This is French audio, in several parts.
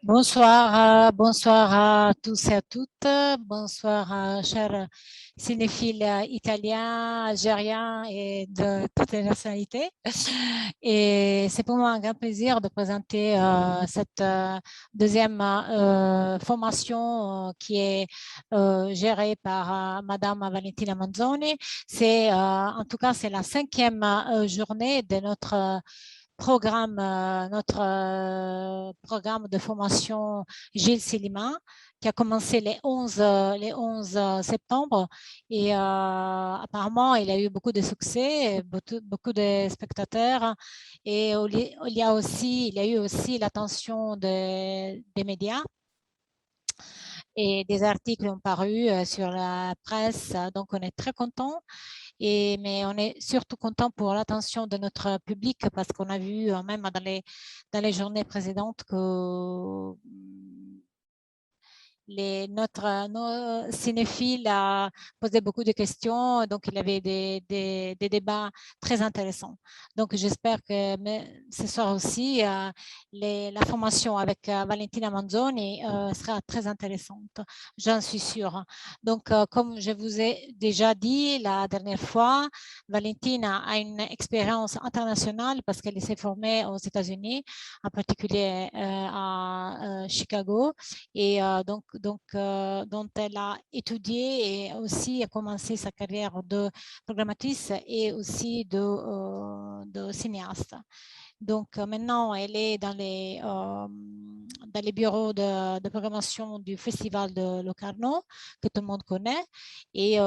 Bonsoir à tous et à toutes. Bonsoir, chers cinéphiles italiens, algériens et de toutes les nationalités. Et c'est pour moi un grand plaisir de présenter cette deuxième formation qui est gérée par Madame Valentina Manzoni. En tout cas, c'est la cinquième journée de notre programme de formation Gilles Silima, qui a commencé les 11 septembre. Et apparemment, il a eu beaucoup de succès, beaucoup de spectateurs. Et il y a eu aussi l'attention des médias. Et des articles ont paru sur la presse, donc on est très content. Mais on est surtout content pour l'attention de notre public parce qu'on a vu même dans les journées précédentes que nos cinéphiles a posé beaucoup de questions, donc il y avait des débats très intéressants. Donc j'espère que ce soir aussi, la formation avec Valentina Manzoni sera très intéressante, j'en suis sûre. Donc comme je vous ai déjà dit la dernière fois, Valentina a une expérience internationale parce qu'elle s'est formée aux États-Unis, en particulier à Chicago et dont elle a étudié et aussi a commencé sa carrière de programmatrice et aussi de cinéaste. Donc maintenant, elle est dans les bureaux de programmation du Festival de Locarno, que tout le monde connaît, et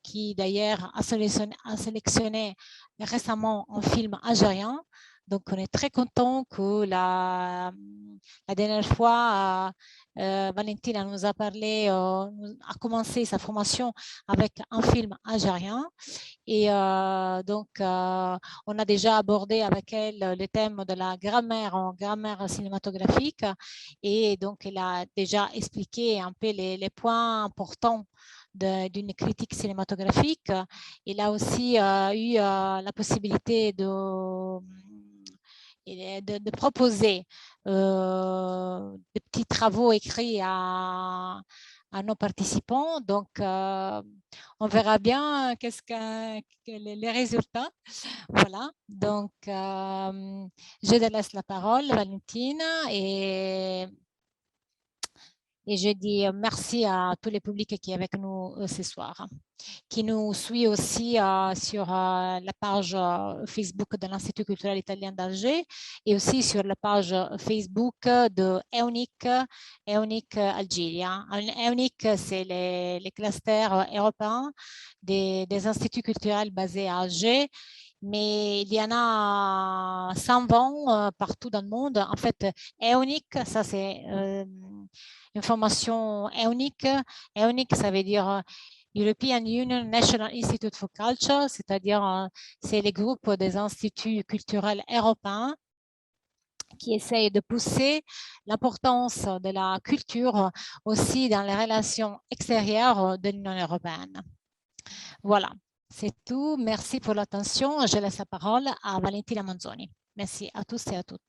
qui d'ailleurs a sélectionné récemment un film algérien. Donc on est très content que la dernière fois, Valentina nous a parlé, a commencé sa formation avec un film algérien. Et on a déjà abordé avec elle le thème de la grammaire en grammaire cinématographique. Et donc, elle a déjà expliqué un peu les points importants d'une critique cinématographique. Il a aussi eu la possibilité de proposer des petits travaux écrits à nos participants. Donc, on verra bien les résultats. Voilà. Donc, je te laisse la parole, Valentine, et je dis merci à tous les publics qui est avec nous ce soir, qui nous suit aussi sur la page Facebook de l'Institut culturel italien d'Alger et aussi sur la page Facebook de EUNIC Algeria. EUNIC, c'est les clusters européens des instituts culturels basés à Alger. Mais il y en a 120 partout dans le monde. En fait, EUNIC, ça c'est une formation EUNIC. EUNIC, ça veut dire European Union National Institute for Culture, c'est-à-dire c'est les groupes des instituts culturels européens qui essayent de pousser l'importance de la culture aussi dans les relations extérieures de l'Union européenne. Voilà, c'est tout. Merci pour l'attention. Je laisse la parole à Valentina Manzoni. Merci à tous et à toutes.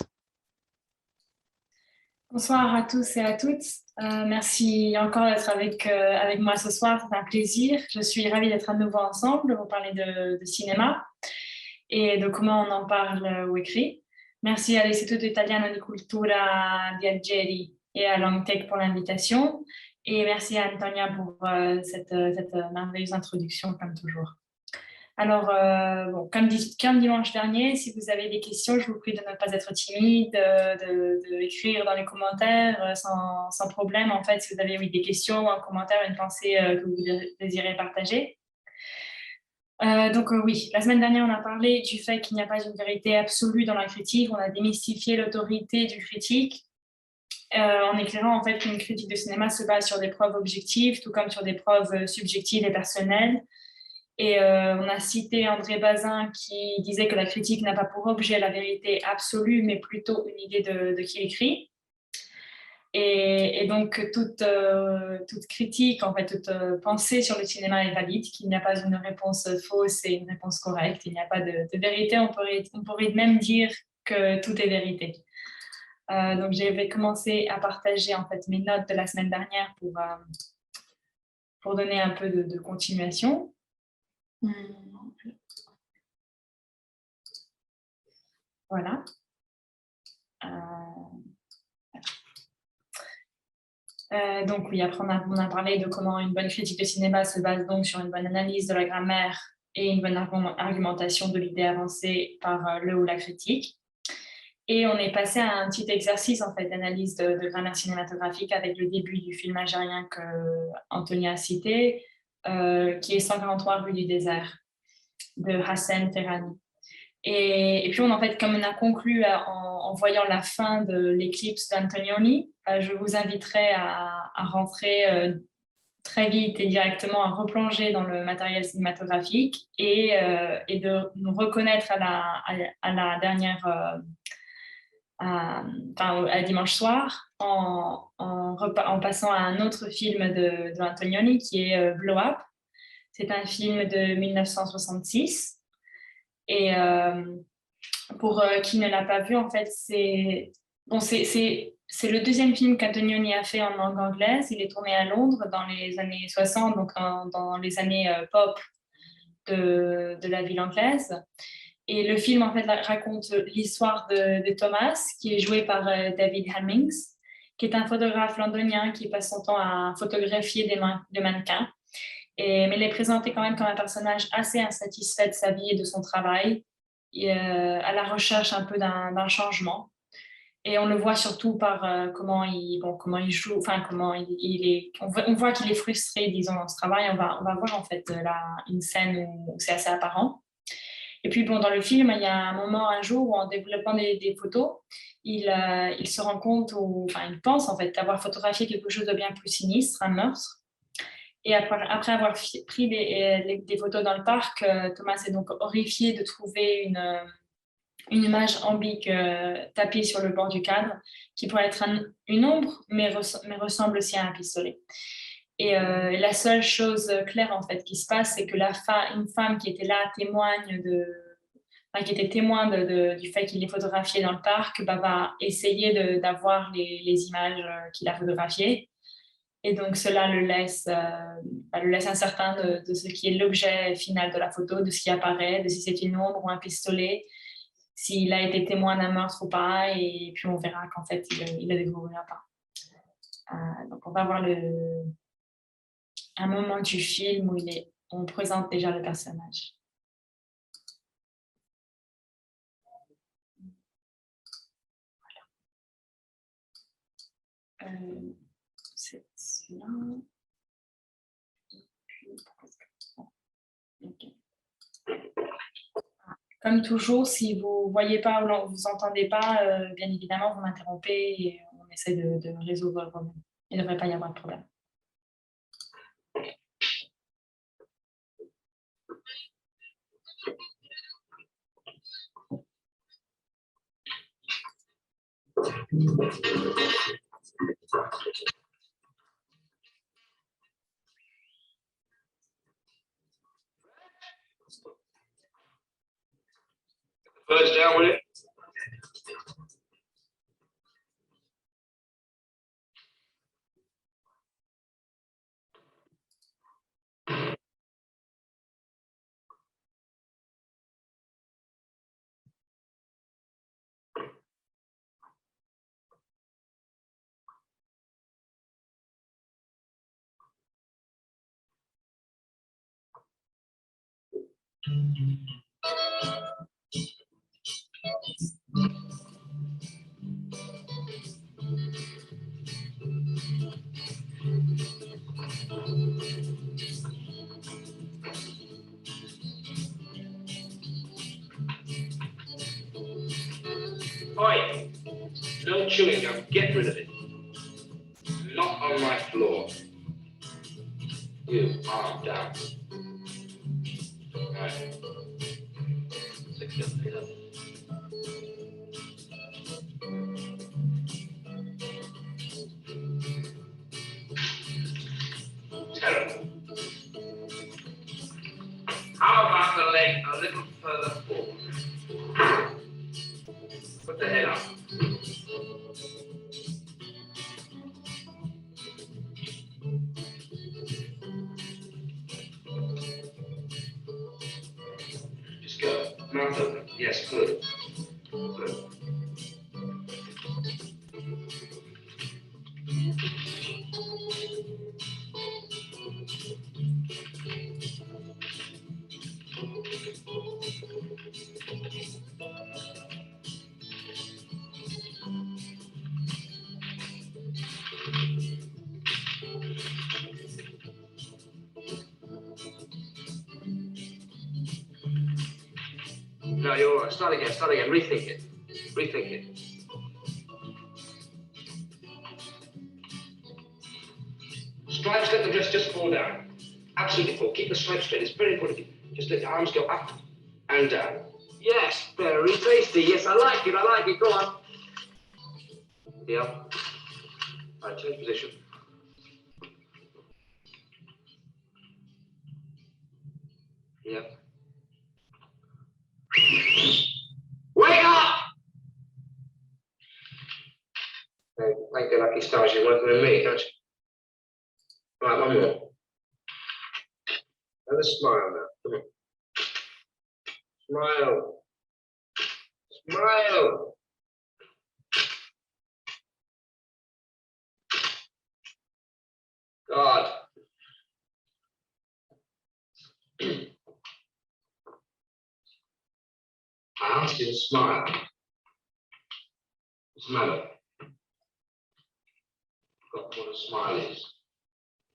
Bonsoir à tous et à toutes. Merci encore d'être avec moi ce soir, c'est un plaisir. Je suis ravie d'être à nouveau ensemble pour parler de cinéma et de comment on en parle ou écrit. Merci à l'Istituto Italiano di Cultura di Algeri et à Longtech pour l'invitation. Et merci à Antonia pour cette merveilleuse introduction, comme toujours. Alors, comme dimanche dernier, si vous avez des questions, je vous prie de ne pas être timide, d'écrire dans les commentaires sans problème. En fait, si vous avez des questions, un commentaire, une pensée que vous désirez partager. Oui, la semaine dernière, on a parlé du fait qu'il n'y a pas une vérité absolue dans la critique. On a démystifié l'autorité du critique en éclairant en fait qu'une critique de cinéma se base sur des preuves objectives, tout comme sur des preuves subjectives et personnelles. Et on a cité André Bazin qui disait que la critique n'a pas pour objet la vérité absolue, mais plutôt une idée de qui écrit. Et donc, toute critique, en fait, toute pensée sur le cinéma est valide, qu'il n'y a pas une réponse fausse et une réponse correcte. Il n'y a pas de vérité. On pourrait même dire que tout est vérité. Donc, je vais commencer à partager en fait mes notes de la semaine dernière pour donner un peu de continuation. Voilà. Donc oui, après on a parlé de comment une bonne critique de cinéma se base donc sur une bonne analyse de la grammaire et une bonne argumentation de l'idée avancée par le ou la critique. Et on est passé à un petit exercice en fait d'analyse de grammaire cinématographique avec le début du film algérien que Anthony a cité, qui est 143 rue du désert de Hassan Terrani. Et puis, en fait, comme on a conclu en voyant la fin de l'éclipse d'Antonioni, je vous inviterai à rentrer très vite et directement à replonger dans le matériel cinématographique et de nous reconnaître à la dernière, à dimanche soir, en passant à un autre film de Antonioni qui est Blow Up. C'est un film de 1966. Et pour qui ne l'a pas vu, en fait, c'est le deuxième film qu'Antonioni a fait en langue anglaise. Il est tourné à Londres dans les années 60, donc dans les années pop de la ville anglaise. Et le film, en fait, raconte l'histoire de Thomas, qui est joué par David Hemmings, qui est un photographe londonien qui passe son temps à photographier des mannequins. Mais il est présenté quand même comme un personnage assez insatisfait de sa vie et de son travail, et, à la recherche un peu d'un changement. Et on le voit surtout par comment il joue, enfin on voit qu'il est frustré, disons, dans ce travail. On va voir en fait une scène où c'est assez apparent. Et puis bon, dans le film, il y a un jour où en développant des photos, il se rend compte, il pense en fait avoir photographié quelque chose de bien plus sinistre, un meurtre. Et après avoir pris des photos dans le parc, Thomas est donc horrifié de trouver une image ambique tapée sur le bord du cadre, qui pourrait être une ombre, mais ressemble aussi à un pistolet. Et la seule chose claire en fait qui se passe, c'est que une femme qui était là qui était témoin du fait qu'il est photographié dans le parc, va essayer d'avoir les images qu'il a photographiées. Et donc, cela le laisse incertain de ce qui est l'objet final de la photo, de ce qui apparaît, de si c'est une ombre ou un pistolet, s'il a été témoin d'un meurtre ou pas, et puis on verra qu'en fait, il ne le découvrira pas. Donc, on va voir un moment du film où on présente déjà le personnage. Voilà. C'est celui-là. Okay. Comme toujours, si vous ne voyez pas ou vous entendez pas, bien évidemment, vous m'interrompez et on essaie de résoudre le problème. Il ne devrait pas y avoir de problème. First down with it. Oi, no chewing gum, get rid of it. Not on my floor. You, arm down. Right. 6, 7, 8, 11. Terrible. How about the leg a little further forward? Put the head up. Mouth open. Yes, good. Good. No, you're all right. Start again, start again. Rethink it. Rethink it. Stripes, let the dress just fall down. Absolutely fall. Keep the stripes straight. It's very important. Just let the arms go up and down. Yes, very tasty. Yes, I like it. I like it. Go on. Yeah. All right, change position. Yeah. Wake up! Thank you, lucky stars. You're working with me, don't you? Right, one more. Have a smile now. Come on. Smile. Smile. God. I asked you to smile. What's the matter? Got what a smile is.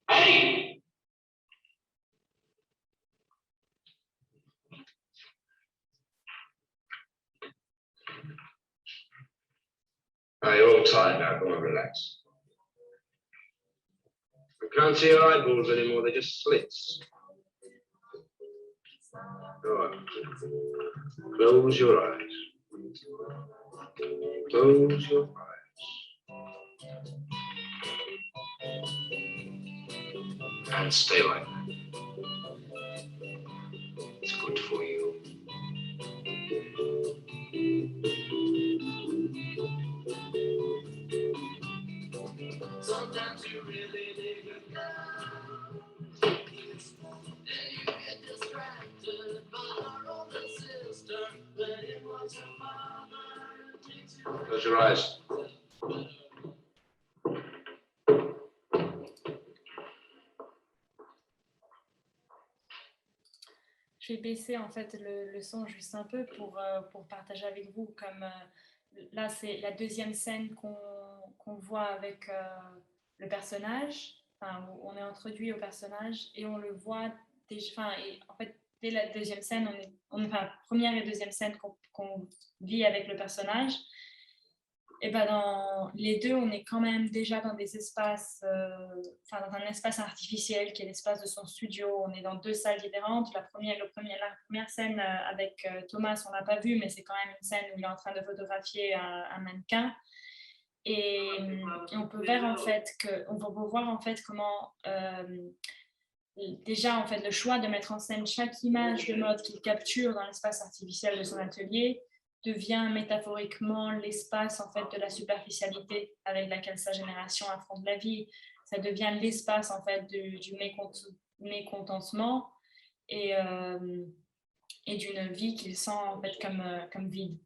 Hey! Oh, you're all tired now. Come on, relax. I can't see your eyeballs anymore. They're just slits. All right. Close your eyes. Close your eyes. And stay like that. It's good for you. Sometimes you really need a girl. Then you get distracted by her older sister. But it was your father. Close your eyes. Je vais baisser en fait le son juste un peu pour partager avec vous. Comme là, c'est la deuxième scène qu'on voit avec le personnage, où on est introduit au personnage et on le voit déjà. En fait, dès la deuxième scène, première et deuxième scène qu'on vit avec le personnage. Et ben dans les deux, on est quand même déjà dans des espaces, dans un espace artificiel qui est l'espace de son studio. On est dans deux salles différentes. La première scène avec Thomas, on l'a pas vu, mais c'est quand même une scène où il est en train de photographier un mannequin. Et on peut voir en fait comment déjà en fait le choix de mettre en scène chaque image de mode qu'il capture dans l'espace artificiel de son atelier devient métaphoriquement l'espace en fait de la superficialité avec laquelle sa génération affronte la vie. Ça devient l'espace en fait du mécontentement et d'une vie qu'il sent en fait comme vide.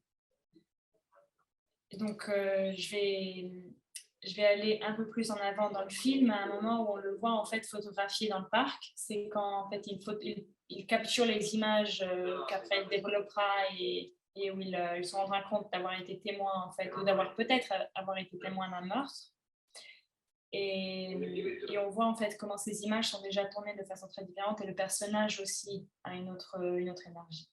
Et donc je vais aller un peu plus en avant dans le film à un moment où on le voit en fait photographier dans le parc. C'est quand en fait il capture les images qu'après il développera et où il se rendra compte d'avoir été témoin en fait, ou d'avoir peut-être avoir été témoin d'un meurtre. Et on voit en fait comment ces images sont déjà tournées de façon très différente et le personnage aussi a une autre énergie.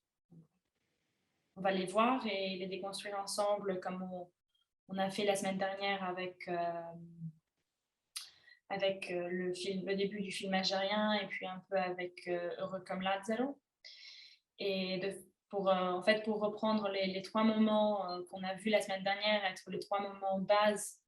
On va les voir et les déconstruire ensemble comme on a fait la semaine dernière avec le début du film algérien et puis un peu avec Heureux comme Lazzaro. Et pour reprendre les trois moments qu'on a vus la semaine dernière, être les trois moments base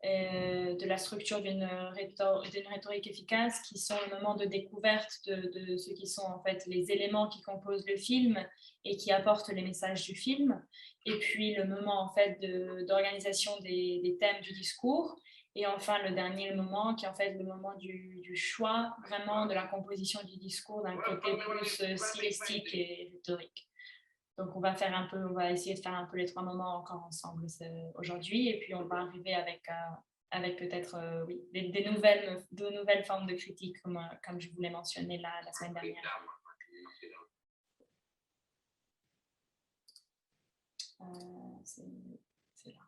de la structure d'une rhétorique efficace, qui sont le moment de découverte de ce qui sont en fait les éléments qui composent le film et qui apportent les messages du film, et puis le moment en fait d'organisation des thèmes du discours, et enfin le dernier moment qui est en fait le moment du choix vraiment de la composition du discours d'un côté plus stylistique et rhétorique. Donc, on va essayer de faire un peu les 3 moments encore ensemble aujourd'hui. Et puis, on va arriver avec peut-être de nouvelles formes de critique, comme je vous l'ai mentionné la semaine dernière. C'est là. Voilà.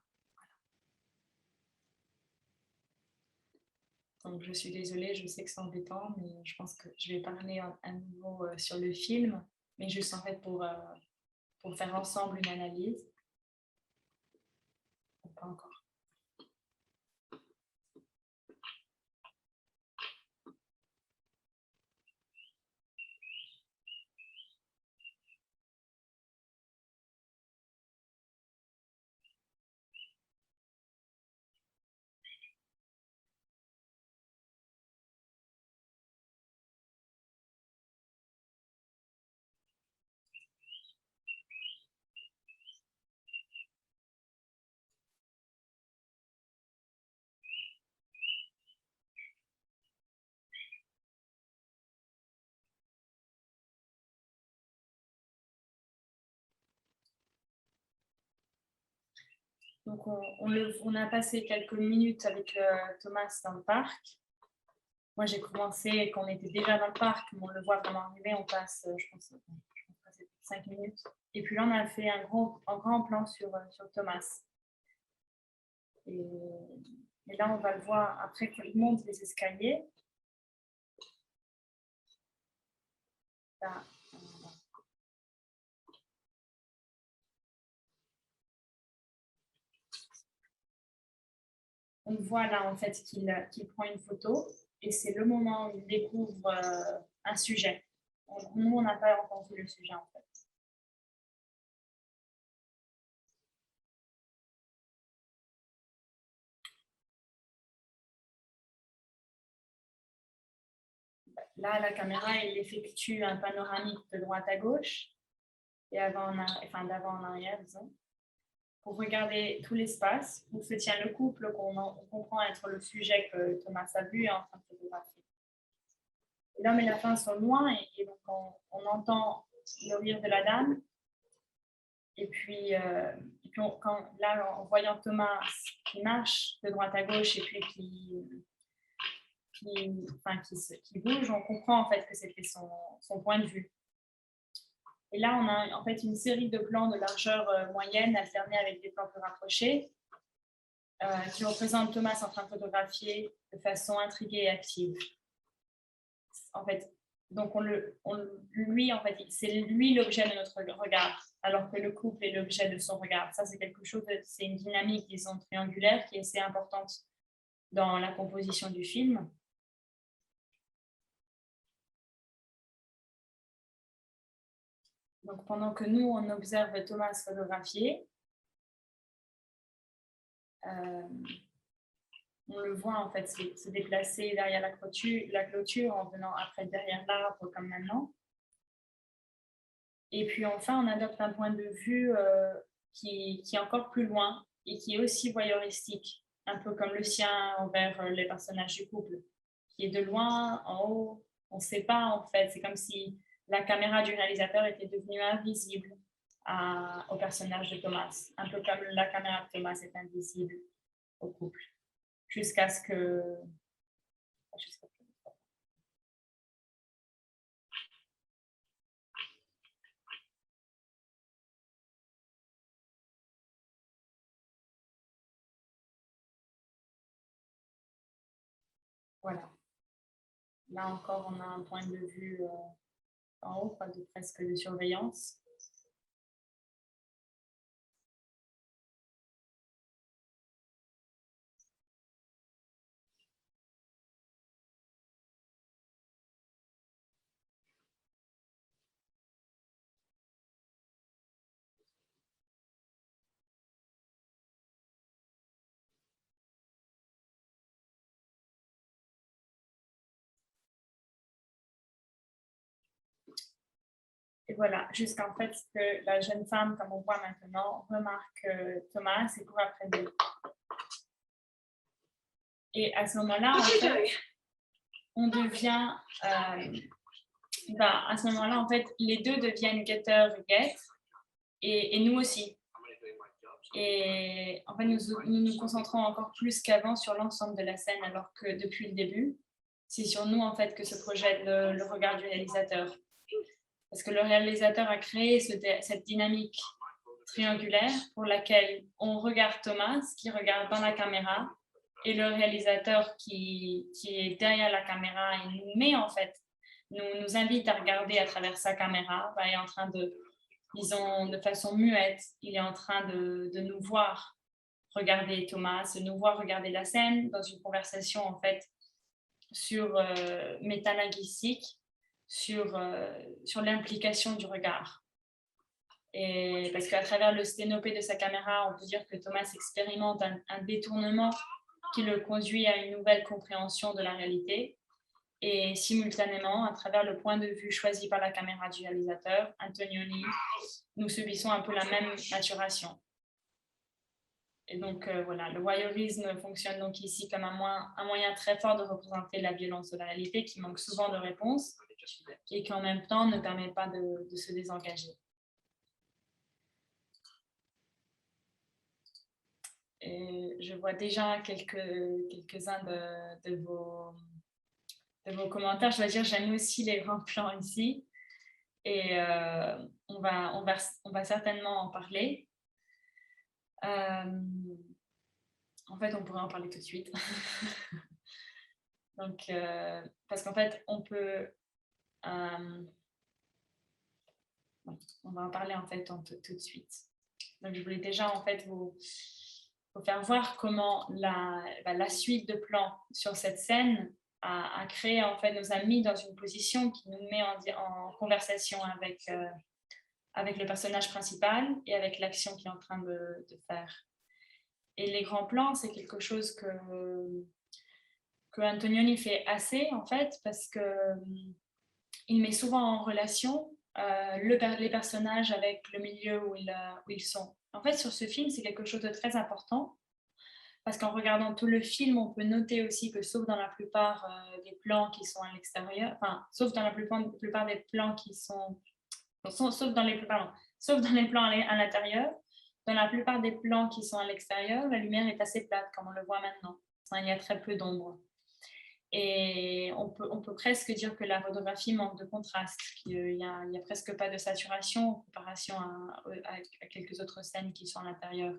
Donc, je suis désolée, je sais que c'est embêtant, mais je pense que je vais parler à nouveau sur le film, mais juste en fait pour faire ensemble une analyse. Pas encore. Donc, on a passé quelques minutes avec Thomas dans le parc. Moi, j'ai commencé quand on était déjà dans le parc, mais on le voit vraiment arriver. On passe, je pense 5 minutes. Et puis là, on a fait un grand plan sur Thomas. Et là, on va le voir après qu'il monte les escaliers. Là, on voit là en fait qu'il prend une photo et c'est le moment où il découvre un sujet. Nous, on n'a pas entendu le sujet en fait. Là, la caméra, elle effectue un panoramique de droite à gauche et d'avant en arrière, disons, pour regarder tout l'espace où se tient le couple qu'on comprend être le sujet que Thomas a vu et en train de photographier. L'homme et la femme sont loin et donc on entend le rire de la dame. Et puis là, en voyant Thomas qui marche de droite à gauche et puis qui bouge, on comprend en fait que c'était son point de vue. Et là, on a en fait une série de plans de largeur moyenne alternés avec des plans plus rapprochés qui représentent Thomas en train de photographier de façon intriguée et active. En fait, donc lui, en fait, c'est lui l'objet de notre regard, alors que le couple est l'objet de son regard. Ça, c'est quelque chose, c'est une dynamique, disons, triangulaire qui est assez importante dans la composition du film. Donc, pendant que nous, on observe Thomas photographier, on le voit en fait se déplacer derrière la clôture en venant après derrière l'arbre comme maintenant. Et puis enfin, on adopte un point de vue qui est encore plus loin et qui est aussi voyeuristique, un peu comme le sien envers les personnages du couple, qui est de loin, en haut. On ne sait pas en fait, c'est comme si la caméra du réalisateur était devenue invisible au personnage de Thomas, un peu comme la caméra de Thomas est invisible au couple, jusqu'à ce que... Voilà. Là encore, on a un point de vue en haut, presque de surveillance. Et voilà, jusqu'en fait que la jeune femme, comme on voit maintenant, remarque Thomas et court après lui. Et à ce moment-là, en fait, on devient... à ce moment-là, en fait, les deux deviennent guetteur et guette. et nous aussi. Et en fait, nous nous concentrons encore plus qu'avant sur l'ensemble de la scène, alors que depuis le début, c'est sur nous en fait que se projette le regard du réalisateur. Parce que le réalisateur a créé cette dynamique triangulaire pour laquelle on regarde Thomas qui regarde dans la caméra et le réalisateur qui est derrière la caméra et nous met en fait, nous invite à regarder à travers sa caméra, il est en train de, disons, de façon muette, il est en train de nous voir regarder Thomas, de nous voir regarder la scène dans une conversation en fait sur métalinguistique, sur l'implication du regard. Et parce qu'à travers le sténopé de sa caméra, on peut dire que Thomas expérimente un détournement qui le conduit à une nouvelle compréhension de la réalité. Et simultanément, à travers le point de vue choisi par la caméra du réalisateur, Antonioni, nous subissons un peu la même maturation. Et donc voilà, le voyeurisme fonctionne donc ici comme un moyen très fort de représenter la violence de la réalité qui manque souvent de réponse et qui en même temps ne permet pas de se désengager. Et je vois déjà quelques-uns de vos commentaires. Je dois dire, j'aime aussi les grands plans ici et on va certainement en parler. En fait, on pourrait en parler tout de suite. Donc, parce qu'en fait, on peut... on va en parler en fait tout de suite. Donc, je voulais déjà en fait vous faire voir comment la suite de plans sur cette scène a créé en fait nos amis dans une position qui nous met en conversation avec le personnage principal et avec l'action qu'il est en train de faire. Et les grands plans, c'est quelque chose que Antonioni fait assez en fait parce que il met souvent en relation les personnages avec le milieu où ils sont. En fait, sur ce film, c'est quelque chose de très important parce qu'en regardant tout le film, on peut noter aussi que sauf dans la plupart des plans qui sont à l'extérieur, enfin, sauf dans la plupart des plans qui sont... Sauf dans les plans à l'intérieur, dans la plupart des plans qui sont à l'extérieur, la lumière est assez plate, comme on le voit maintenant. Enfin, il y a très peu d'ombre. Et on peut presque dire que la photographie manque de contraste, qu'il n'y a presque pas de saturation en comparaison à quelques autres scènes qui sont à l'intérieur.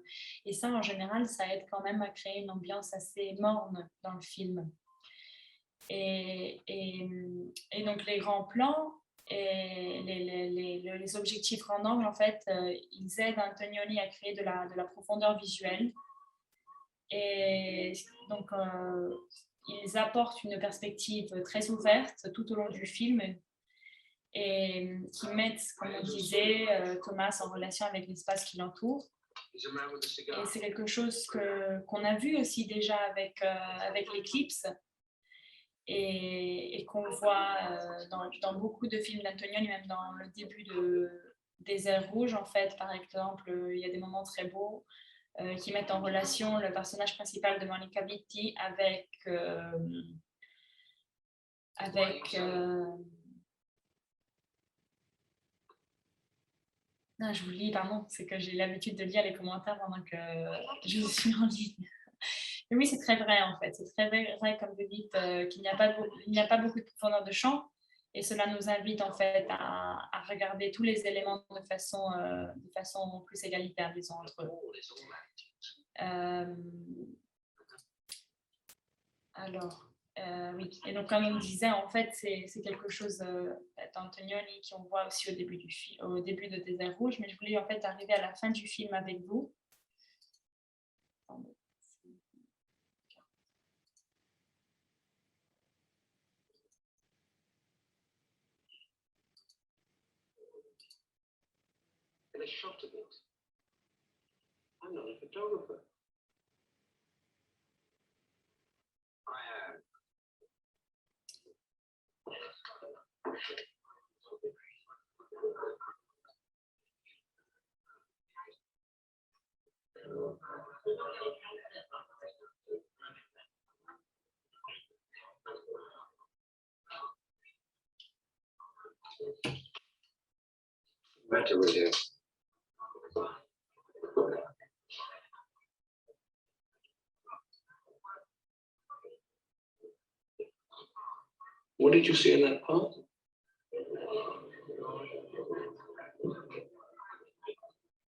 Et ça, en général, ça aide quand même à créer une ambiance assez morne dans le film. Et donc, les grands plans et les objectifs grand angle, en fait, ils aident Antonioni à créer de la profondeur visuelle. Et donc, ils apportent une perspective très ouverte tout au long du film et qui mettent, comme on disait, Thomas en relation avec l'espace qui l'entoure. Et c'est quelque chose qu'on a vu aussi déjà avec l'Eclipse et qu'on voit dans beaucoup de films d'Antonioni, même dans le début des Airs rouges, en fait, par exemple, il y a des moments très beaux qui mettent en relation le personnage principal de Monica Vitti avec non, je vous lis, pardon, c'est que j'ai l'habitude de lire les commentaires pendant que je suis en ligne. Mais oui, c'est très vrai en fait, c'est très vrai comme vous dites qu'il n'y a pas beaucoup de profondeur de champ et cela nous invite en fait à regarder tous les éléments de façon plus égalitaire, disons, entre eux. Alors, oui, et donc comme on disait, en fait, c'est quelque chose d'Antonioni qu'on voit aussi au début de Désert Rouge, mais je voulais en fait arriver à la fin du film avec vous. I'm not a photographer. I am. What's the matter with you? What did you see in that part?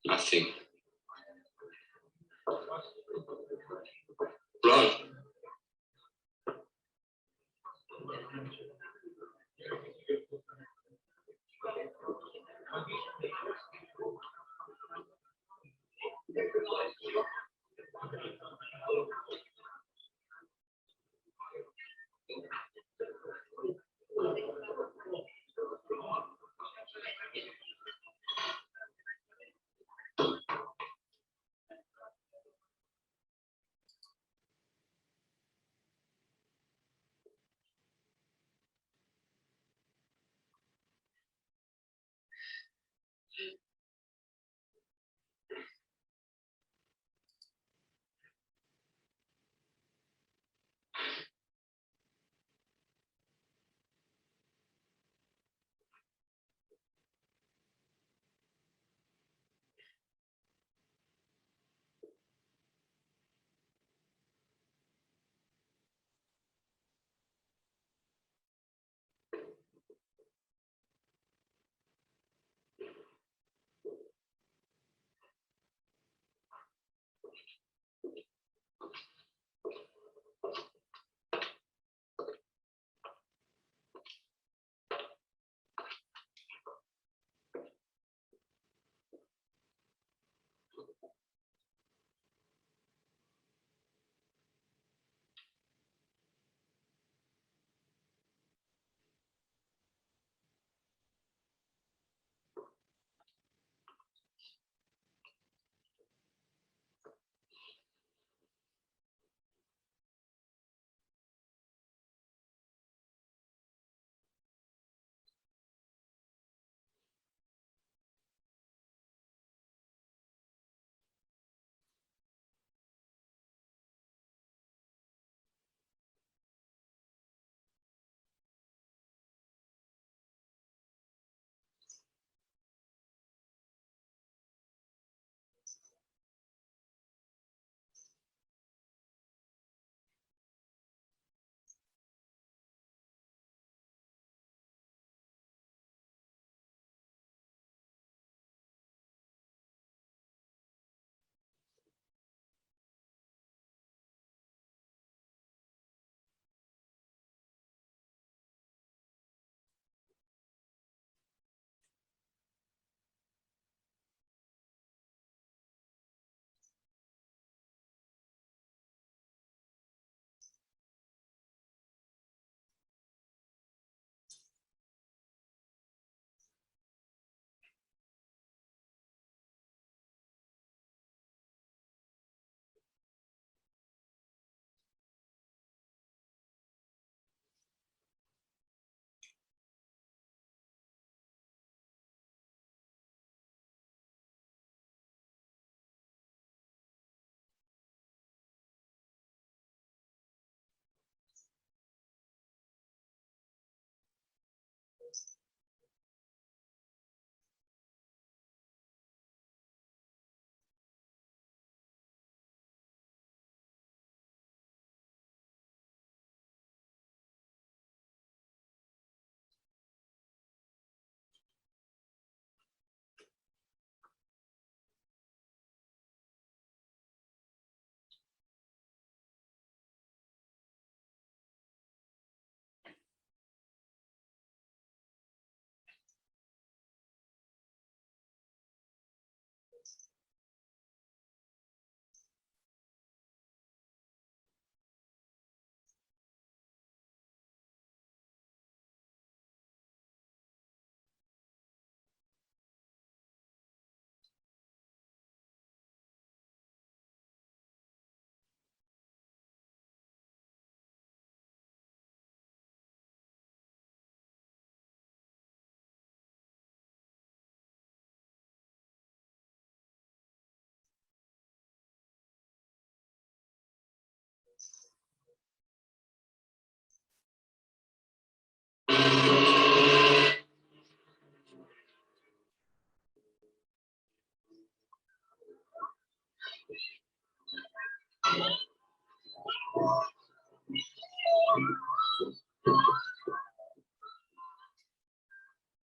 Nothing. Run.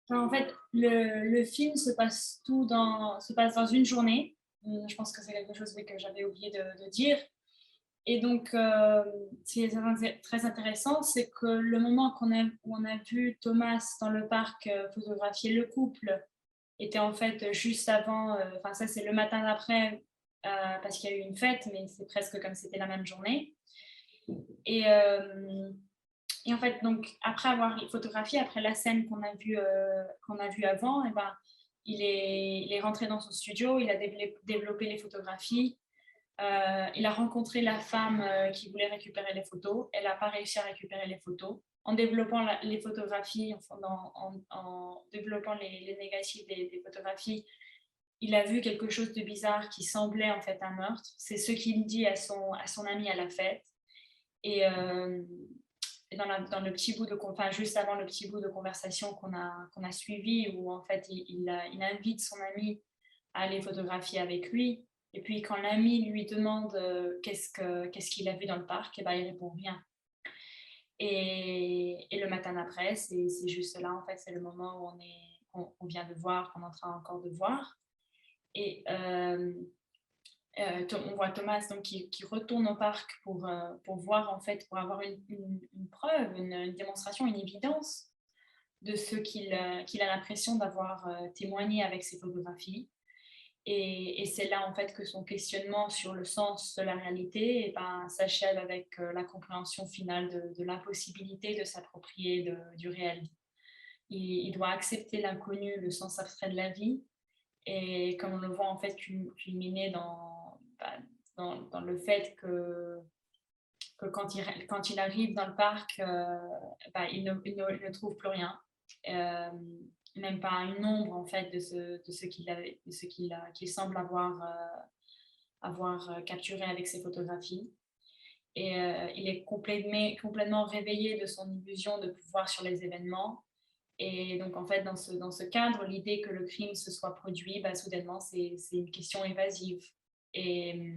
En fait, le film se passe dans une journée. Je pense que c'est quelque chose que j'avais oublié de dire. Et donc, ce qui est très intéressant, c'est que le moment où on a vu Thomas dans le parc photographier le couple était en fait juste avant, enfin ça c'est le matin d'après, parce qu'il y a eu une fête, mais c'est presque comme c'était la même journée. Et, et en fait, donc, après avoir photographié, après la scène qu'on a vue avant, et ben, il est rentré dans son studio, il a développé les photographies. Il a rencontré la femme qui voulait récupérer les photos. Elle n'a pas réussi à récupérer les photos. En développant les photographies, enfin, en développant les négatifs des photographies, il a vu quelque chose de bizarre qui semblait en fait un meurtre. C'est ce qu'il dit à son ami à la fête. Et dans le petit bout enfin, juste avant le petit bout de conversation qu'on a suivi, où en fait il invite son ami à aller photographier avec lui. Et puis quand l'ami lui demande qu'est-ce qu'il a vu dans le parc, et ben, il répond rien. Et le matin d'après, c'est juste là, en fait, c'est le moment où on vient de voir, qu'on est en train encore de voir. Et on voit Thomas donc, qui retourne au parc pour voir, en fait, pour avoir une preuve, une démonstration, une évidence de ce qu'il a l'impression d'avoir témoigné avec ses photographies. Et c'est là, en fait, que son questionnement sur le sens de la réalité s'achève avec la compréhension finale de l'impossibilité de s'approprier du réel. Il doit accepter l'inconnu, le sens abstrait de la vie, et comme on le voit, en fait, culminer dans le fait que quand il arrive dans le parc, il ne trouve plus rien. Même pas une ombre en fait de ce qu'il semble avoir capturé avec ses photographies. Et il est complètement réveillé de son illusion de pouvoir sur les événements. Et donc en fait dans ce cadre, l'idée que le crime se soit produit, soudainement c'est une question évasive. Et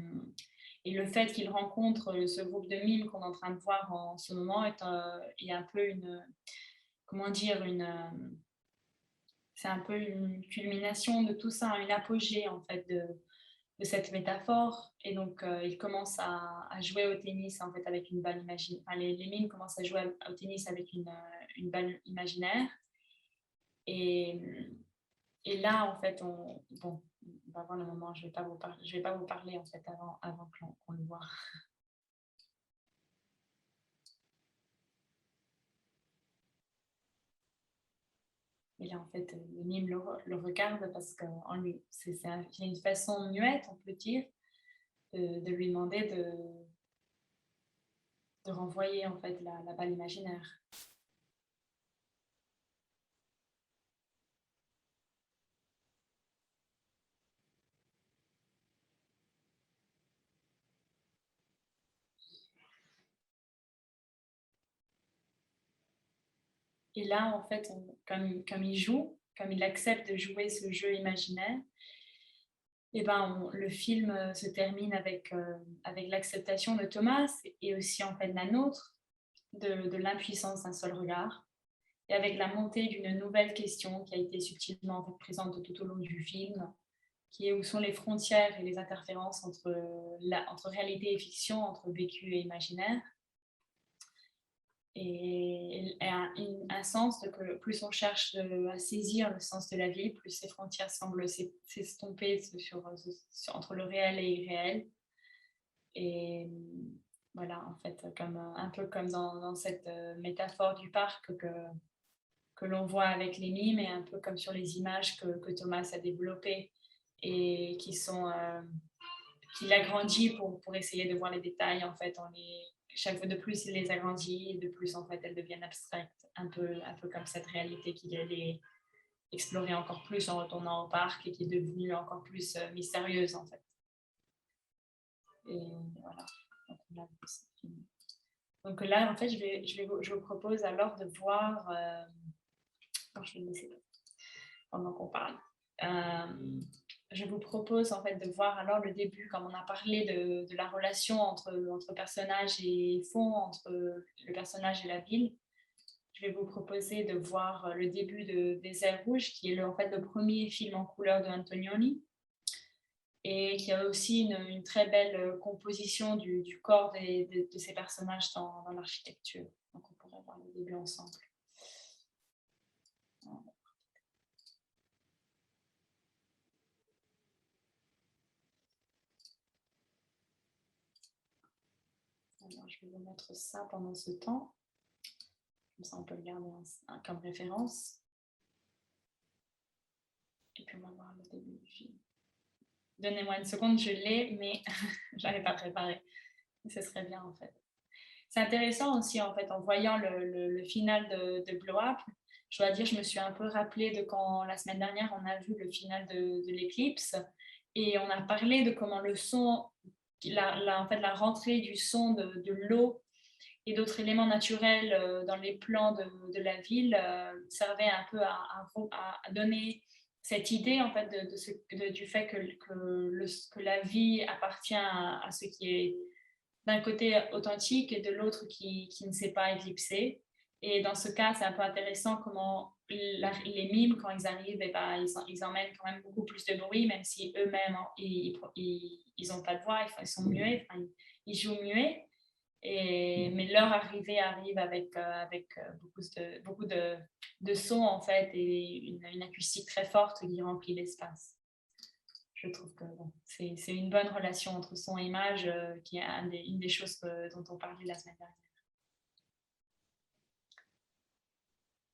le fait qu'il rencontre ce groupe de mimes qu'on est en train de voir en ce moment est un peu comment dire, c'est un peu une culmination de tout ça, une apogée en fait de cette métaphore. Et donc il commence à jouer au tennis en fait avec une balle imaginaire. Enfin, les mimes commencent à jouer au tennis avec une balle imaginaire. Et là en fait on va voir le moment. Je vais pas vous parler en fait avant qu'on le voit. Et là, en fait, le mime le regarde parce que c'est une façon muette, on peut dire, de lui demander de renvoyer en fait la balle imaginaire. Et là, en fait, comme il accepte de jouer ce jeu imaginaire, et le film se termine avec l'acceptation de Thomas et aussi en fait la nôtre de l'impuissance d'un seul regard, et avec la montée d'une nouvelle question qui a été subtilement en fait, présente tout au long du film, qui est où sont les frontières et les interférences entre réalité et fiction, entre vécu et imaginaire. Et un sens de que plus on cherche à saisir le sens de la vie, plus ces frontières semblent s'estomper entre le réel et l'irréel. Et voilà, en fait, un peu comme dans cette métaphore du parc que l'on voit avec les mimes, et un peu comme sur les images que Thomas a développées et qu'il agrandit pour essayer de voir les détails. En fait, chaque fois de plus, il les agrandit et de plus, en fait, elles deviennent abstraites, un peu comme cette réalité qu'il allait explorer encore plus en retournant au parc et qui est devenue encore plus mystérieuse, en fait. Et voilà. Donc là, en fait, je vous propose alors de voir... je vais le laisser pendant qu'on parle. Je vous propose en fait de voir alors le début, comme on a parlé de la relation entre personnage et fond, entre le personnage et la ville. je vais vous proposer de voir le début de Des airs rouges, qui est en fait le premier film en couleur de Antonioni, et qui a aussi une très belle composition du corps de ces personnages dans l'architecture. Donc on pourrait voir le début ensemble. Alors, je vais vous mettre ça pendant ce temps. Comme ça, on peut le garder comme référence. Et puis, on va voir le début du film. Donnez-moi une seconde, je l'ai, mais je n'avais pas préparé. Ce serait bien, en fait. C'est intéressant aussi, en fait, en voyant le final de Blow Up. Je dois dire, je me suis un peu rappelée de quand, la semaine dernière, on a vu le final de l'Éclipse. Et on a parlé de comment le son, en fait, la rentrée du son de l'eau et d'autres éléments naturels dans les plans de la ville servaient un peu à donner cette idée en fait, du fait que la vie appartient à ce qui est d'un côté authentique et de l'autre qui ne s'est pas éclipsé. Et dans ce cas, c'est un peu intéressant comment les mimes, quand ils arrivent, eh ben, ils emmènent quand même beaucoup plus de bruit, même si eux-mêmes, ils n'ont pas de voix, ils sont muets, ils jouent muets. Mais leur arrivée arrive avec beaucoup de sons en fait et une acoustique très forte qui remplit l'espace. Je trouve que bon, c'est une bonne relation entre son et image qui est une des choses dont on parlait la semaine dernière.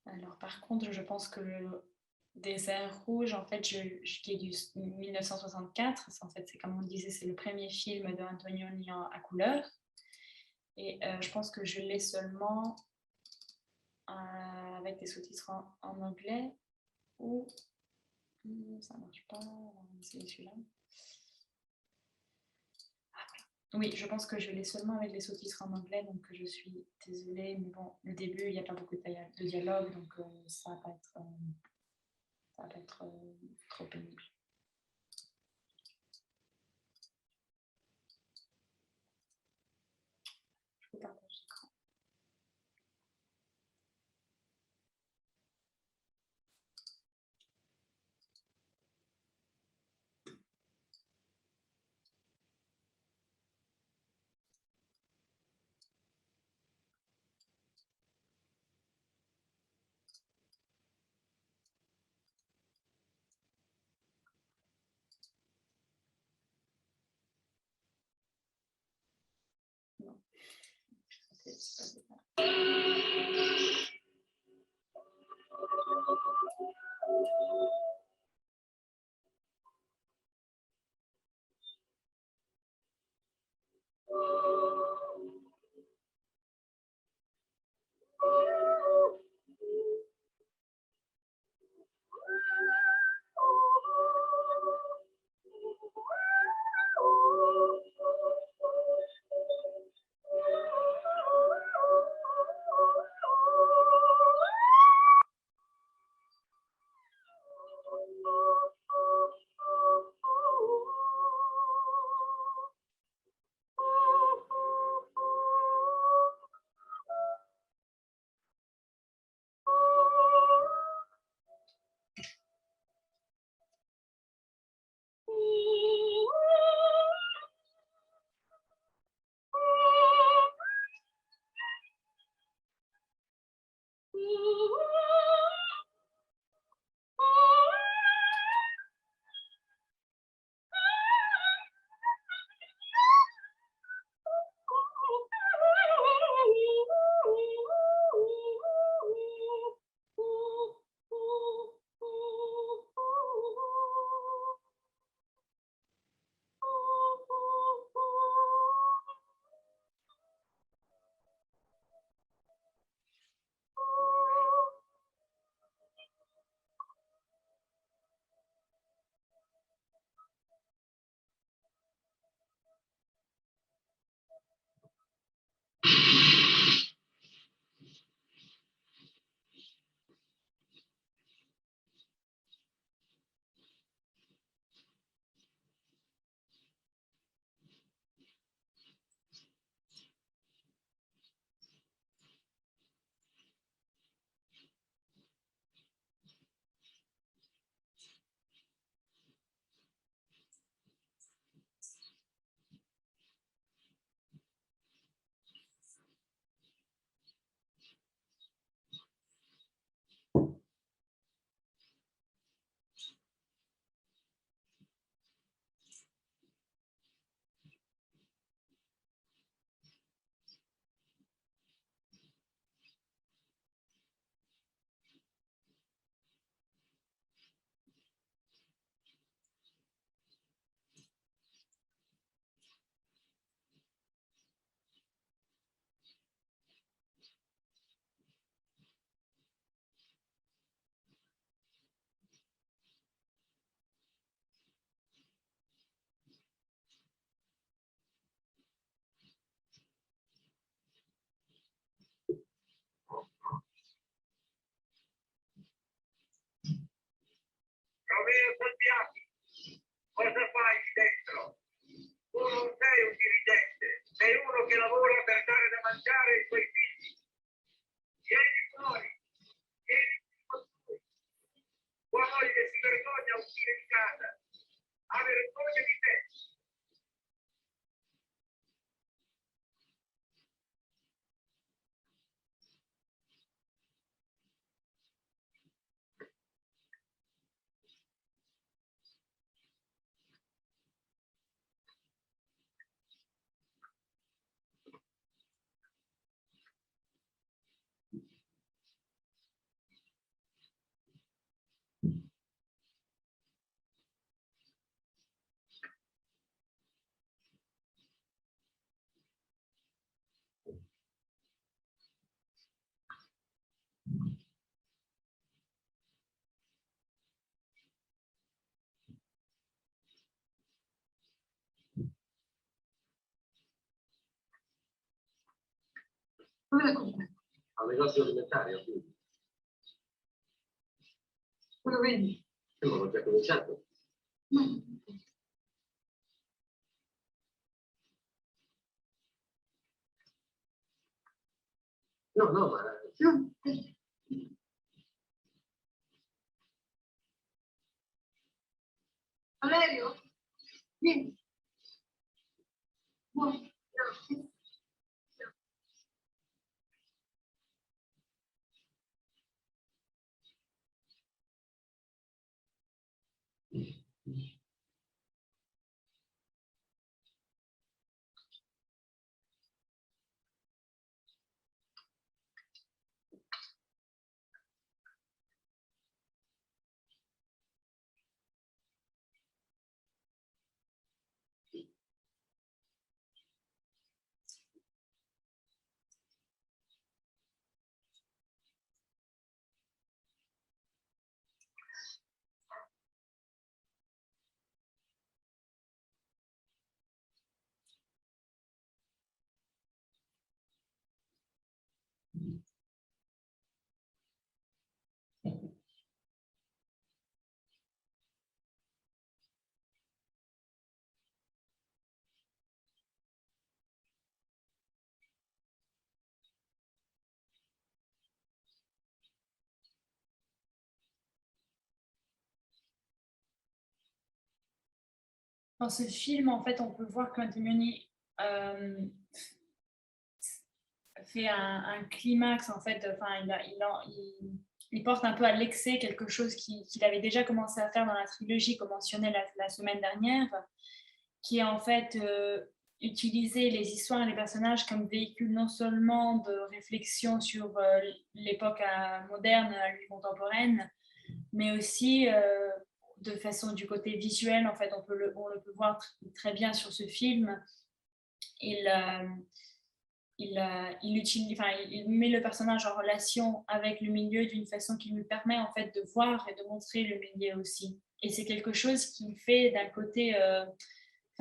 Alors par contre, je pense que Des airs rouges, en fait, qui est du 1964, en fait, c'est comme on disait, c'est le premier film de Antonioni à couleur. Et je pense que je l'ai seulement avec des sous-titres en anglais ou ça marche pas, c'est celui-là. Oui, je pense que je l'ai seulement avec les sous-titres en anglais, donc je suis désolée, mais bon, le début, il n'y a pas beaucoup de dialogue, donc ça va pas être trop pénible. Je vous partage l'écran. Non. C'est pas Salviati, cosa fai lì dentro? Tu non sei un dirigente, sei uno che lavora per dare da mangiare ai suoi figli. Vieni fuori, vieni con lui. Tua moglie si vergogna a uscire di casa, ha vergogna di te. Al negozio alimentare, quindi. Quello vedi? Non ho già cominciato. No, no, ma... No. Valerio? Vieni. Buono. Grazie. Dans ce film, en fait, on peut voir qu'Antonioni fait un climax, en fait, enfin, il porte un peu à l'excès quelque chose qu'il avait déjà commencé à faire dans la trilogie qu'on mentionnait la semaine dernière, qui est en fait utiliser les histoires et les personnages comme véhicule non seulement de réflexion sur l'époque moderne, la vie contemporaine, mais aussi de façon du côté visuel. En fait, on le peut voir très bien sur ce film. Il met le personnage en relation avec le milieu d'une façon qui lui permet en fait de voir et de montrer le milieu aussi. Et c'est quelque chose qu'il fait d'un côté,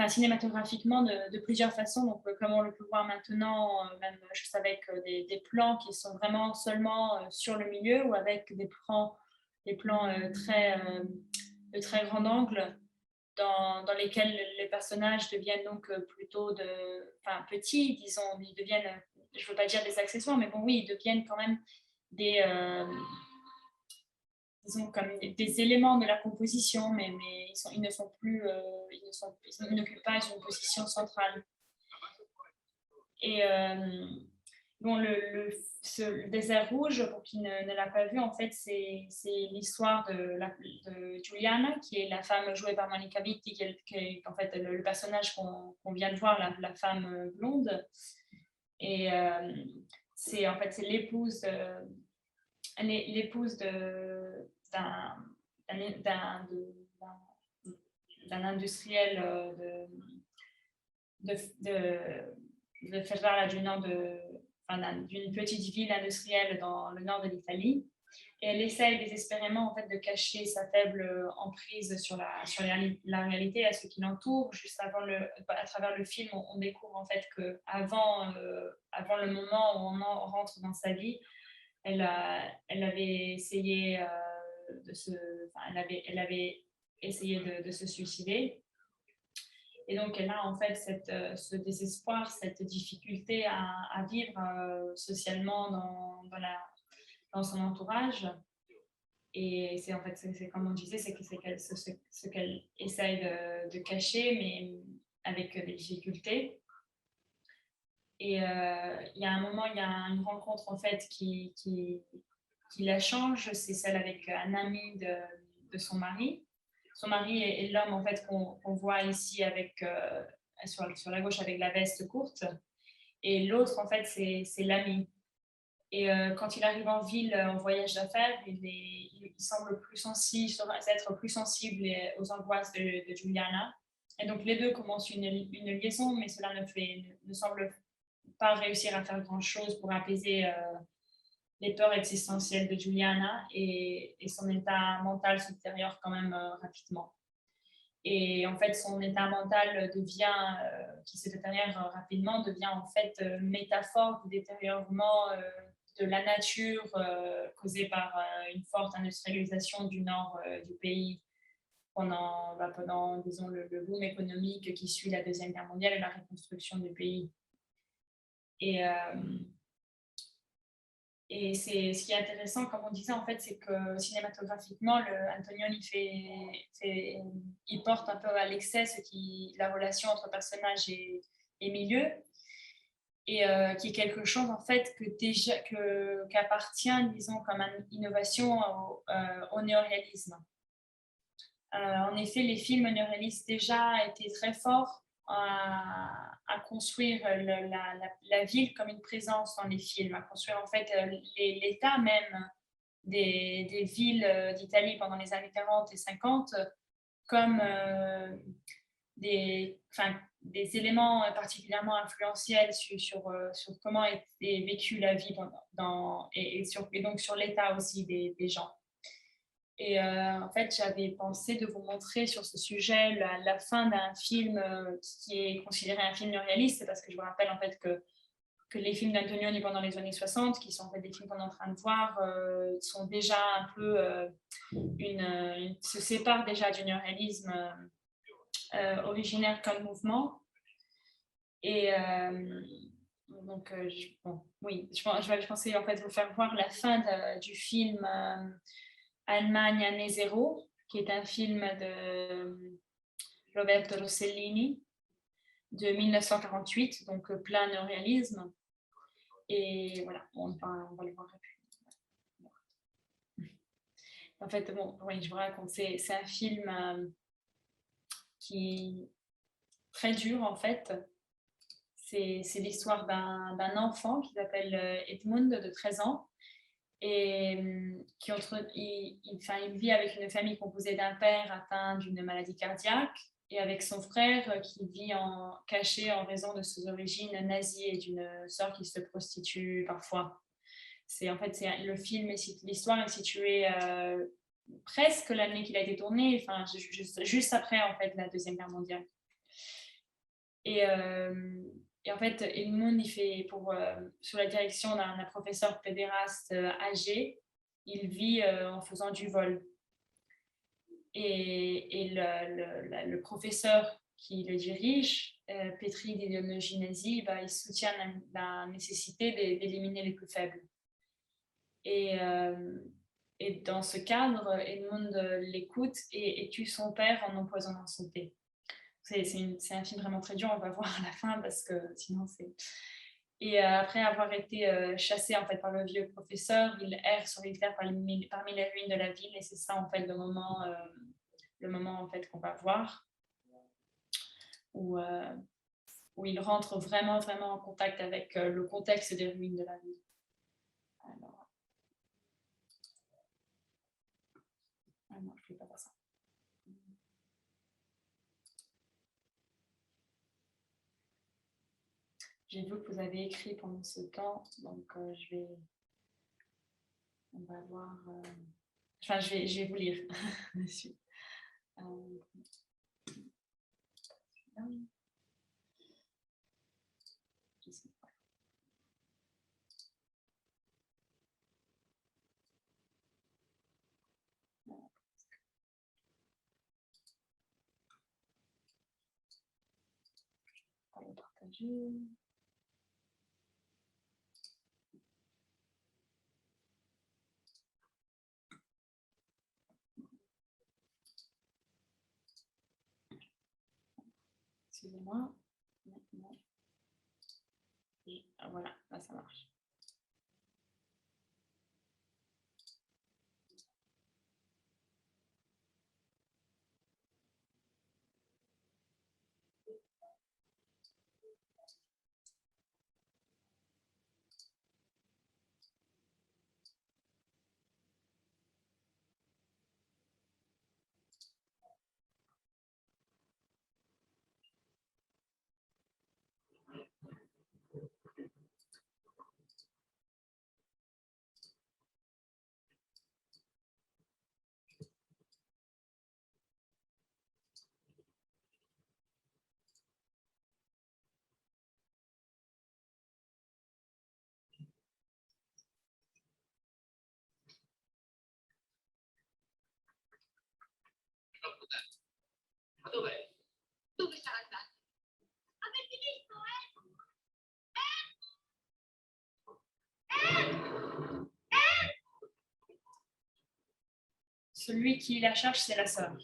cinématographiquement de plusieurs façons. Donc, comme on le peut voir maintenant, même juste avec des plans qui sont vraiment seulement sur le milieu ou avec des plans de très grand angle dans lesquels les personnages deviennent donc plutôt petits, disons, ils deviennent, je ne veux pas dire des accessoires, mais bon, oui, ils deviennent quand même disons comme des éléments de la composition, mais ils ne sont plus, ils n'occupent pas une position centrale. Et bon, le désert rouge, pour qui ne l'a pas vu, en fait, c'est l'histoire de Giuliana, qui est la femme jouée par Monica Vitti, qui est en fait le personnage qu'on vient de voir, la femme blonde. Et c'est en fait c'est l'épouse d'un industriel de Ferrara du nord d'une petite ville industrielle dans le nord de l'Italie. Et elle essaye désespérément en fait, de cacher sa faible emprise sur la réalité, à ce qui l'entoure. Juste à travers le film, on découvre en fait qu'avant le moment où on rentre dans sa vie, elle avait essayé elle avait essayer de se suicider. Et donc, elle a en fait ce désespoir, cette difficulté à vivre socialement dans son entourage. Et c'est en fait, c'est comme on disait, c'est ce qu'elle essaye de cacher, mais avec des difficultés. Et il y a un moment, il y a une rencontre en fait qui la change, c'est celle avec un ami de son mari. Son mari est l'homme en fait qu'on voit ici avec sur la gauche avec la veste courte, et l'autre en fait c'est l'ami. Et quand il arrive en ville en voyage d'affaires, il semble être plus sensible aux angoisses de Juliana. Et donc les deux commencent une liaison, mais cela ne semble pas réussir à faire grand-chose pour apaiser les peurs existentielles de Juliana, et son état mental se détériore quand même rapidement. Et en fait, son état mental qui se détériore rapidement, devient en fait métaphore du détériorement de la nature causée par une forte industrialisation du nord du pays pendant disons, le boom économique qui suit la Deuxième Guerre mondiale et la reconstruction du pays. Et c'est ce qui est intéressant, comme on disait, en fait, c'est que cinématographiquement, Antonioni il porte un peu à l'excès la relation entre personnage et milieu, et qui est quelque chose en fait qu'appartient, disons, comme une innovation au néoréalisme. En effet, les films néoréalistes déjà étaient très forts à construire la ville comme une présence dans les films, à construire en fait l'état même des villes d'Italie pendant les années 40 et 50 comme des éléments particulièrement influentiels sur comment était vécue la vie et donc sur l'état aussi des gens. Et en fait, j'avais pensé de vous montrer sur ce sujet la fin d'un film qui est considéré un film réaliste, parce que je vous rappelle en fait que les films d'Antonioni pendant les années 60, qui sont en fait des films qu'on est en train de voir, sont déjà un peu se séparent déjà du néoréalisme originaire comme mouvement. Et donc, je pensais en fait vous faire voir la fin du film Allemagne année zéro, qui est un film de Roberto Rossellini de 1948, donc plein néoréalisme. Et voilà, on va le voir. En fait, je vous raconte, c'est un film qui est très dur en fait. C'est l'histoire d'un enfant qui s'appelle Edmund, de 13 ans, et il vit avec une famille composée d'un père atteint d'une maladie cardiaque et avec son frère qui vit caché en raison de ses origines nazies et d'une sœur qui se prostitue parfois. L'histoire est située presque l'année qu'il a été tourné, juste après en fait la Deuxième Guerre mondiale. Et en fait, Edmund, il fait sous la direction d'un professeur pédéraste âgé, il vit en faisant du vol. Et le professeur qui le dirige, pétri d'idéologie nazie, il soutient la nécessité d'éliminer les plus faibles. Et dans ce cadre, Edmund l'écoute et tue son père en empoisonnant son thé. C'est un film vraiment très dur, on va voir à la fin, parce que sinon c'est... Et après avoir été chassé en fait par le vieux professeur, il erre sur les terres parmi les ruines de la ville, et c'est ça en fait le moment en fait qu'on va voir où il rentre vraiment en contact avec le contexte des ruines de la ville. Alors... Ah non, je ne peux pas faire ça. J'ai vu que vous avez écrit pendant ce temps, donc on va voir. Je vais vous lire. Excusez-moi. Maintenant. Et voilà, là ça marche. Ma dov'è? Dove sarà andato? Avete visto, Celui qui la cherche, c'est la sœur.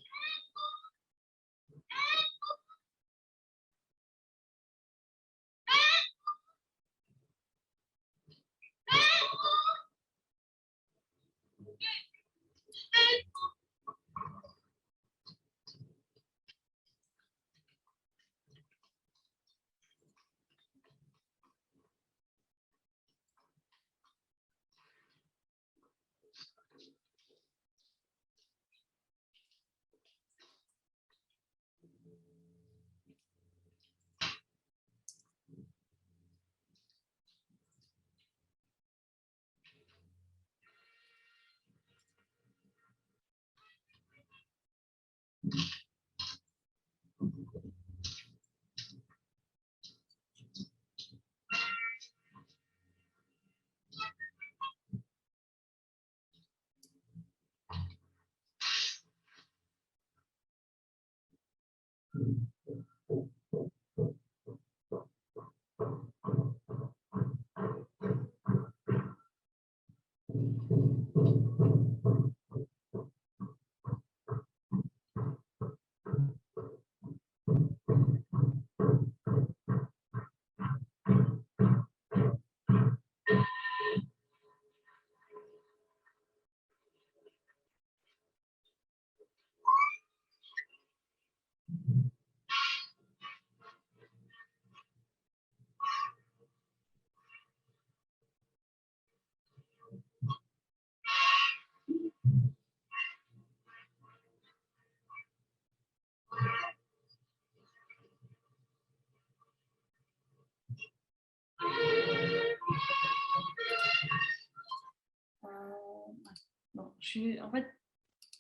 Bon, en fait,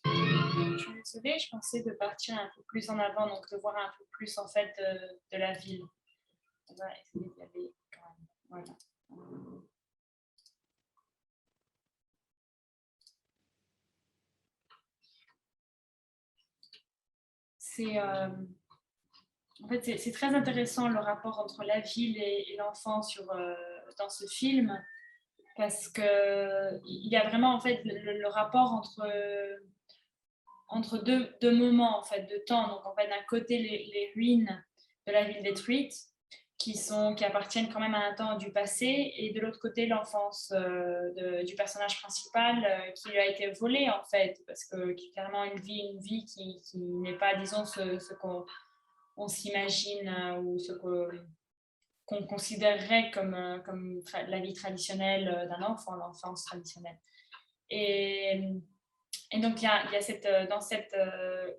je suis désolée, je pensais de partir un peu plus en avant, donc de voir un peu plus en fait de la ville. On va essayer d'y aller quand même. Voilà. En fait, c'est très intéressant le rapport entre la ville et l'enfant dans ce film, parce qu'il y a vraiment en fait le rapport entre deux moments en fait, de temps. Donc en fait, d'un côté, les ruines de la ville détruite, qui appartiennent quand même à un temps du passé, et de l'autre côté, l'enfance du personnage principal qui lui a été volée en fait, parce que clairement une vie qui n'est pas, disons, ce qu'on s'imagine ou ce qu'on considérerait comme la vie traditionnelle d'un enfant, l'enfance traditionnelle. Et donc, il y a dans cette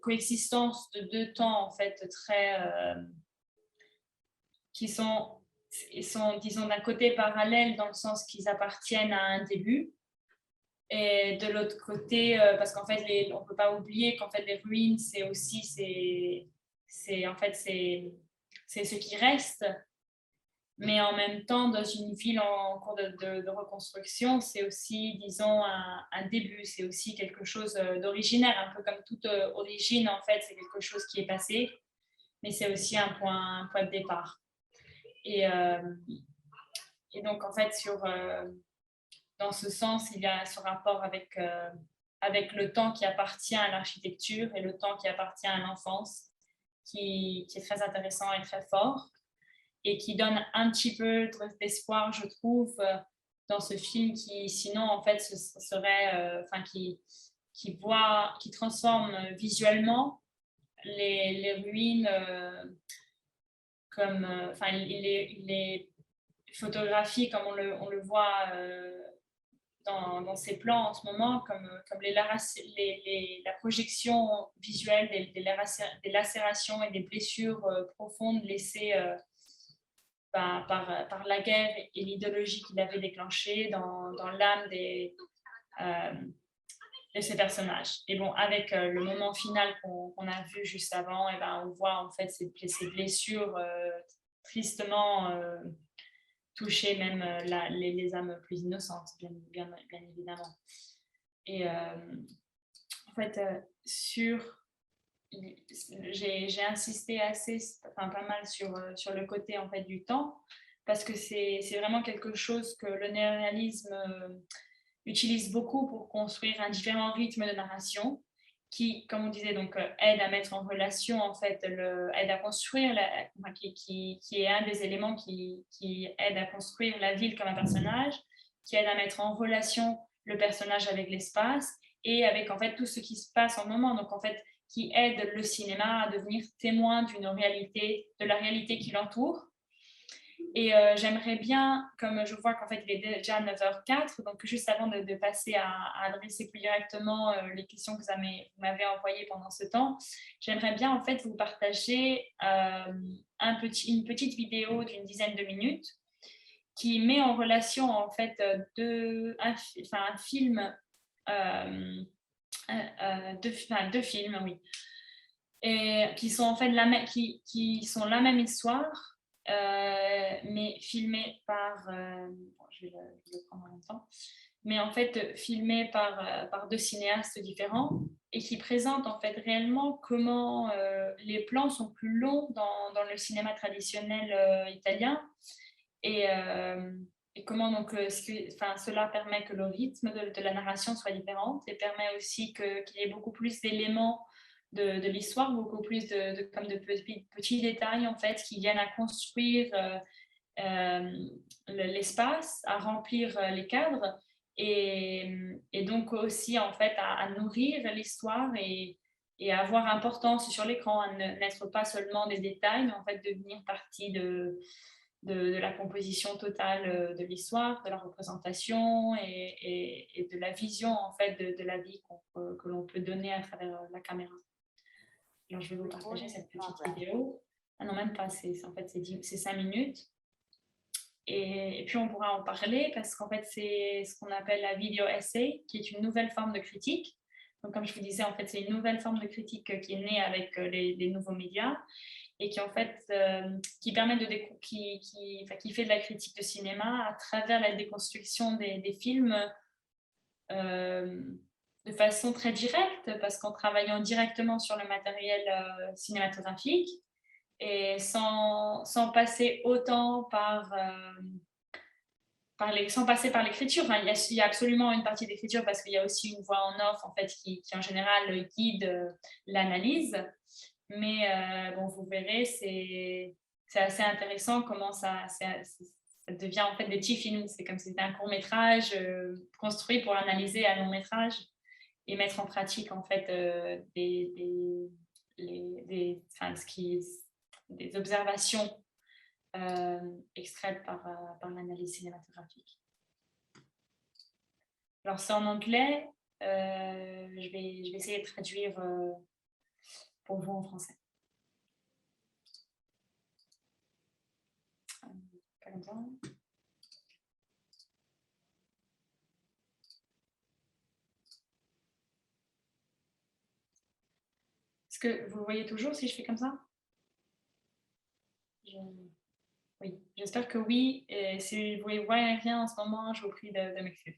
coexistence de deux temps, en fait, qui sont, disons, d'un côté parallèles dans le sens qu'ils appartiennent à un début, et de l'autre côté, parce qu'en fait, on ne peut pas oublier qu'en fait, les ruines, c'est aussi, en fait, c'est ce qui reste. Mais en même temps, dans une ville en cours de reconstruction, c'est aussi, disons, un début, c'est aussi quelque chose d'originaire, un peu comme toute origine, en fait, c'est quelque chose qui est passé, mais c'est aussi un point de départ. Et, et donc, en fait, dans ce sens, il y a ce rapport avec le temps qui appartient à l'architecture et le temps qui appartient à l'enfance, qui est très intéressant et très fort, et qui donne un petit peu d'espoir, je trouve, dans ce film qui, sinon, en fait, ce serait, qui transforme visuellement les ruines comme, il les photographie comme on le voit dans ces plans en ce moment, comme la projection visuelle des lacérations et des blessures profondes laissées par la guerre et l'idéologie qu'il avait déclenchée dans l'âme de ces personnages. Et bon, avec le moment final qu'on a vu juste avant, et ben, on voit en fait ces blessures tristement toucher même les âmes plus innocentes, bien évidemment. Et en fait, j'ai insisté pas mal sur le côté en fait du temps, parce que c'est vraiment quelque chose que le néoréalisme utilise beaucoup pour construire un différent rythme de narration qui, comme on disait, donc aide à mettre en relation, en fait, aide à construire, qui est un des éléments qui aide à construire la ville comme un personnage, qui aide à mettre en relation le personnage avec l'espace et avec, en fait, tout ce qui se passe en moment. Donc, en fait, qui aide le cinéma à devenir témoin d'une réalité, de la réalité qui l'entoure. Et j'aimerais bien, comme je vois qu'en fait il est déjà 9h04, donc juste avant de passer à adresser plus directement les questions que vous m'avez envoyées pendant ce temps, j'aimerais bien en fait vous partager une petite vidéo d'une dizaine de minutes qui met en relation en fait un film, deux films, oui, et qui sont en fait qui sont la même histoire. Mais filmé par, je vais le prendre en même temps, mais en fait filmé par deux cinéastes différents et qui présentent en fait réellement comment les plans sont plus longs dans le cinéma traditionnel italien et comment donc cela permet que le rythme de la narration soit différent et permet aussi qu'il y ait beaucoup plus d'éléments de l'histoire, beaucoup plus de petits détails en fait qui viennent à construire l'espace, à remplir les cadres et donc aussi en fait à nourrir l'histoire et à avoir importance sur l'écran, à n'être pas seulement des détails, mais en fait devenir partie de la composition totale de l'histoire, de la représentation et de la vision en fait de la vie que l'on peut donner à travers la caméra. Alors, je vais vous partager cette petite vidéo. Ah non, même pas, en fait, c'est 5 minutes. Et puis, on pourra en parler parce qu'en fait, c'est ce qu'on appelle la video essay, qui est une nouvelle forme de critique. Donc, comme je vous disais, en fait, c'est une nouvelle forme de critique qui est née avec les nouveaux médias et qui, en fait, qui permet qui fait de la critique de cinéma à travers la déconstruction des films de façon très directe, parce qu'en travaillant directement sur le matériel cinématographique et sans passer autant sans passer par l'écriture. Enfin, il y a absolument une partie d'écriture parce qu'il y a aussi une voix en off en fait, qui en général guide l'analyse. Mais bon, vous verrez, c'est assez intéressant comment ça devient en fait des petits films. C'est comme si c'était un court-métrage construit pour analyser un long-métrage et mettre en pratique en fait des observations extraites par l'analyse cinématographique. Alors c'est en anglais, je vais essayer de traduire pour vous en français. Pas comme ça. Est-ce que vous voyez toujours si je fais comme ça? Oui, j'espère que oui. Et si vous ne voyez rien en ce moment, je vous prie de m'écrire.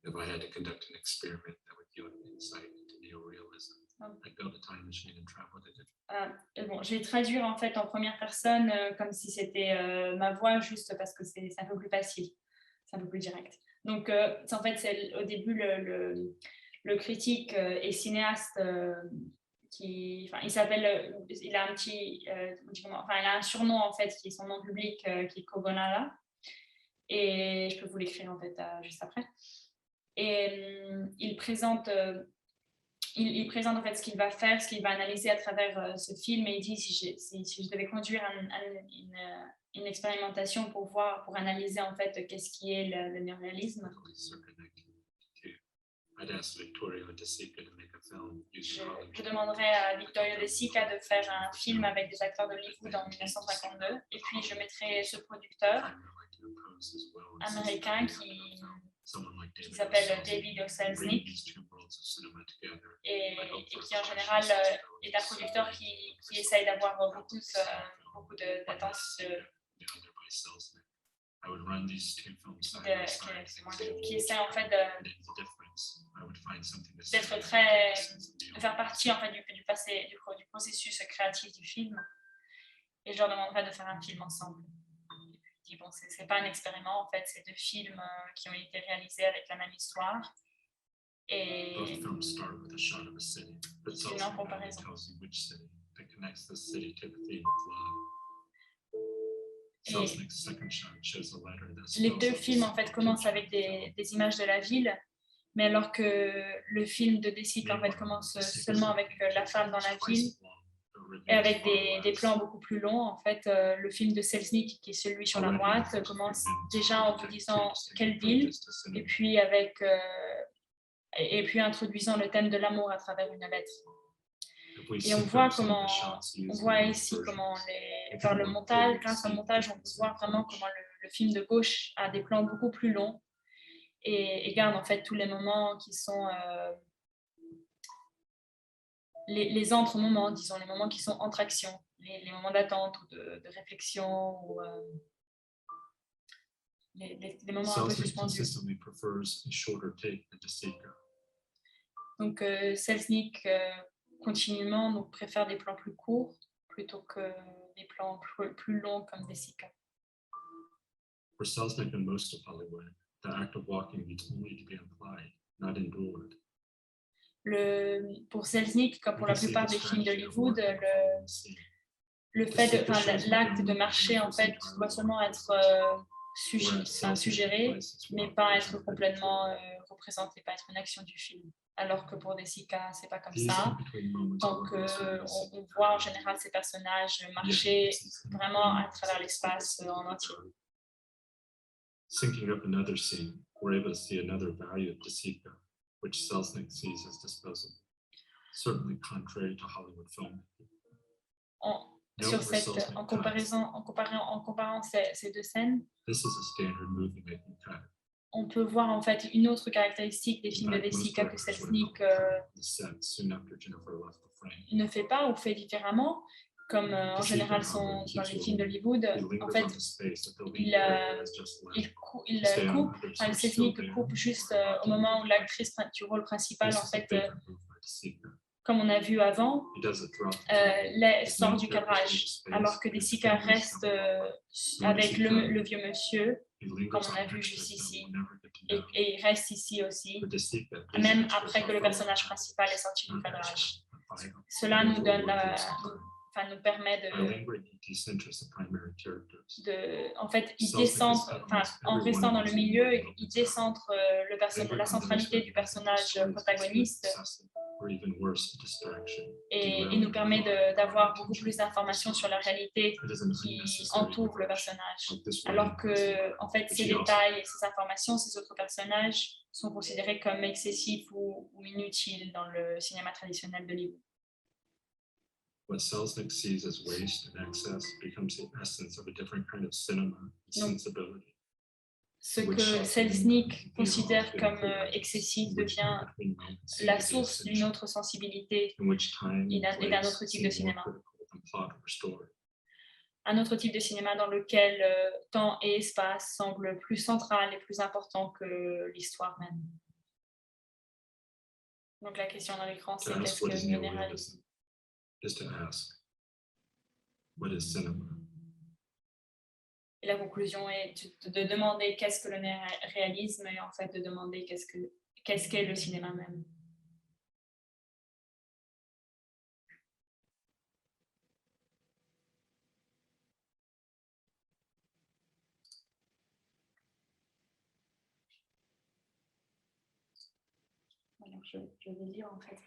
If I had to conduct an experiment that would give insight into neorealism, I'd build a time machine and travel to different. Bon, je vais traduire en fait en première personne comme si c'était ma voix, juste parce que c'est un peu plus facile, c'est un peu plus direct. Donc, en fait, c'est au début le critique et cinéaste il a un petit, il a un surnom en fait qui est son nom public, qui est Kogonala, et je peux vous l'écrire en fait juste après. Et il présente en fait ce qu'il va faire, ce qu'il va analyser à travers ce film, et il dit si je devais conduire une expérimentation pour analyser en fait qu'est-ce qui est le néoréalisme. Je demanderais à Vittorio De Sica de faire un film avec des acteurs d'Hollywood en 1952, et puis je mettrais ce producteur américain qui s'appelle David O. Selznick, et qui en général est un producteur qui essaye d'avoir beaucoup d'attention, qui essaie en fait de faire partie en fait du processus créatif du film, et je leur demanderai de faire un film ensemble. Et bon, c'est pas un expériment en fait, c'est 2 films qui ont été réalisés avec la même histoire, et c'est une comparaison. Et les 2 films en fait commencent avec des images de la ville, mais alors que le film de De Sica en fait commence seulement avec la femme dans la ville et avec des plans beaucoup plus longs. En fait, le film de Selznick, qui est celui sur la droite, commence déjà en vous disant quelle ville, et puis introduisant le thème de l'amour à travers une lettre. Et on voit ici comment par le montage, grâce au montage, on peut voir vraiment comment le film de gauche a des plans beaucoup plus longs et garde en fait tous les moments qui sont les entre-moments, disons, les moments qui sont entre actions, les moments d'attente ou de réflexion, ou les moments un peu suspendus. Donc Selznick continuellement préfère des plans plus courts plutôt que des plans plus longs comme De Sica. For Selznick and most of Hollywood, the act of walking needs only to be implied, not endured. Pour Selznick, comme pour la plupart des films d'Hollywood, l'acte de marcher en fait doit seulement être suggéré, mais pas être complètement représenté, pas être une action du film. Alors que pour De Sica, c'est pas comme ça. Donc, on voit en général ces personnages marcher vraiment à travers l'espace en entier. Syncing up another scene, we're able to see another value of De Sica, which Selznick sees as disposable, certainly contrary to Hollywood filmmaking. En comparant ces 2 scènes, This is a standard movie-making cut. On peut voir en fait une autre caractéristique des films de De Sica que Selznick ne fait pas ou fait différemment, comme en général sont dans les films d'Hollywood. En fait, Selznick coupe juste au moment où l'actrice du rôle principal, en fait, comme on a vu avant, sort du cadrage, alors que De Sica reste avec le vieux monsieur, comme on a vu juste ici, et il reste ici aussi, même après que le personnage principal est sorti du cadrage. Cela nous permet en fait, en restant dans le milieu, il décentre la centralité du personnage protagoniste, et il nous permet d'avoir beaucoup plus d'informations sur la réalité qui entoure le personnage. Alors que, en fait, ces détails et ces informations, ces autres personnages sont considérés comme excessifs ou inutiles dans le cinéma traditionnel d'Hollywood. What Selznick sees as waste and excess becomes the essence of a different kind of cinema sensibility. Ce que Selznick considère comme excessif devient la source d'une autre sensibilité et d'un autre type de cinéma. Un autre type de cinéma dans lequel temps et espace semblent plus central et plus important que l'histoire même. Donc la question dans l'écran, To c'est ask qu'est-ce what que is néoréalisme? neorealism is to ask, what is cinema? Et la conclusion est de demander qu'est-ce que le réalisme et en fait de demander qu'est-ce qu'est le cinéma même. Alors je vais lire en fait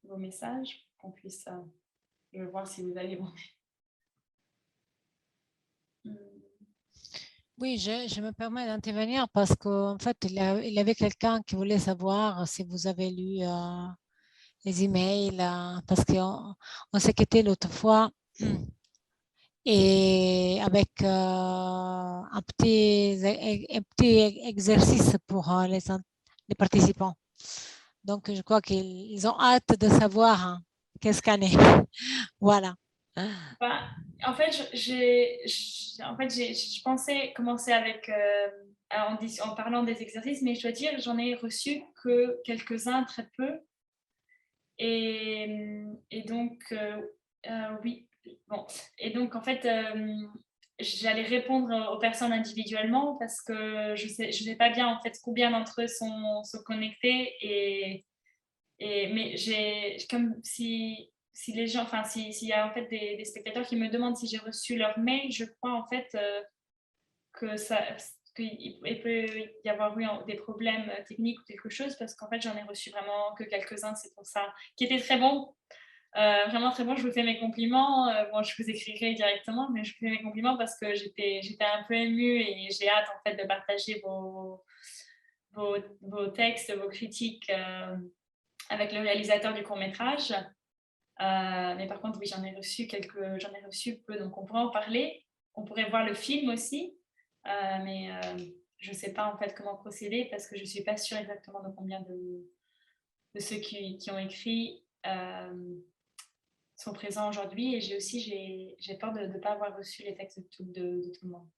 vos messages pour qu'on puisse je vais voir si vous avez bon. Oui, je me permets d'intervenir parce qu'en fait, il y avait quelqu'un qui voulait savoir si vous avez lu les emails, parce qu'on s'est quitté l'autre fois et avec un petit exercice pour les participants. Donc, je crois qu'ils ont hâte de savoir qu'est-ce qu'on est. Voilà. Bah, en fait, je pensais commencer avec en parlant des exercices, mais je dois dire, j'en ai reçu que quelques-uns, très peu. Et donc, oui, bon. Et donc, en fait, j'allais répondre aux personnes individuellement parce que je sais pas bien en fait combien d'entre eux sont connectés mais comme si les gens, enfin s'il y a en fait des spectateurs qui me demandent si j'ai reçu leur mail, je crois en fait qu'il peut y avoir eu des problèmes techniques ou quelque chose parce qu'en fait j'en ai reçu vraiment que quelques-uns, c'est pour ça, qui étaient très bons. Vraiment très bon, je vous fais mes compliments. Bon, je vous écrirai directement, mais je vous fais mes compliments parce que j'étais un peu émue et j'ai hâte en fait de partager vos textes, vos critiques avec le réalisateur du court-métrage. Mais par contre, oui, j'en ai reçu peu, donc on pourrait en parler. On pourrait voir le film aussi, mais je ne sais pas en fait comment procéder parce que je ne suis pas sûre exactement de combien de ceux qui ont écrit sont présents aujourd'hui et j'ai peur de ne pas avoir reçu les textes de tout le monde.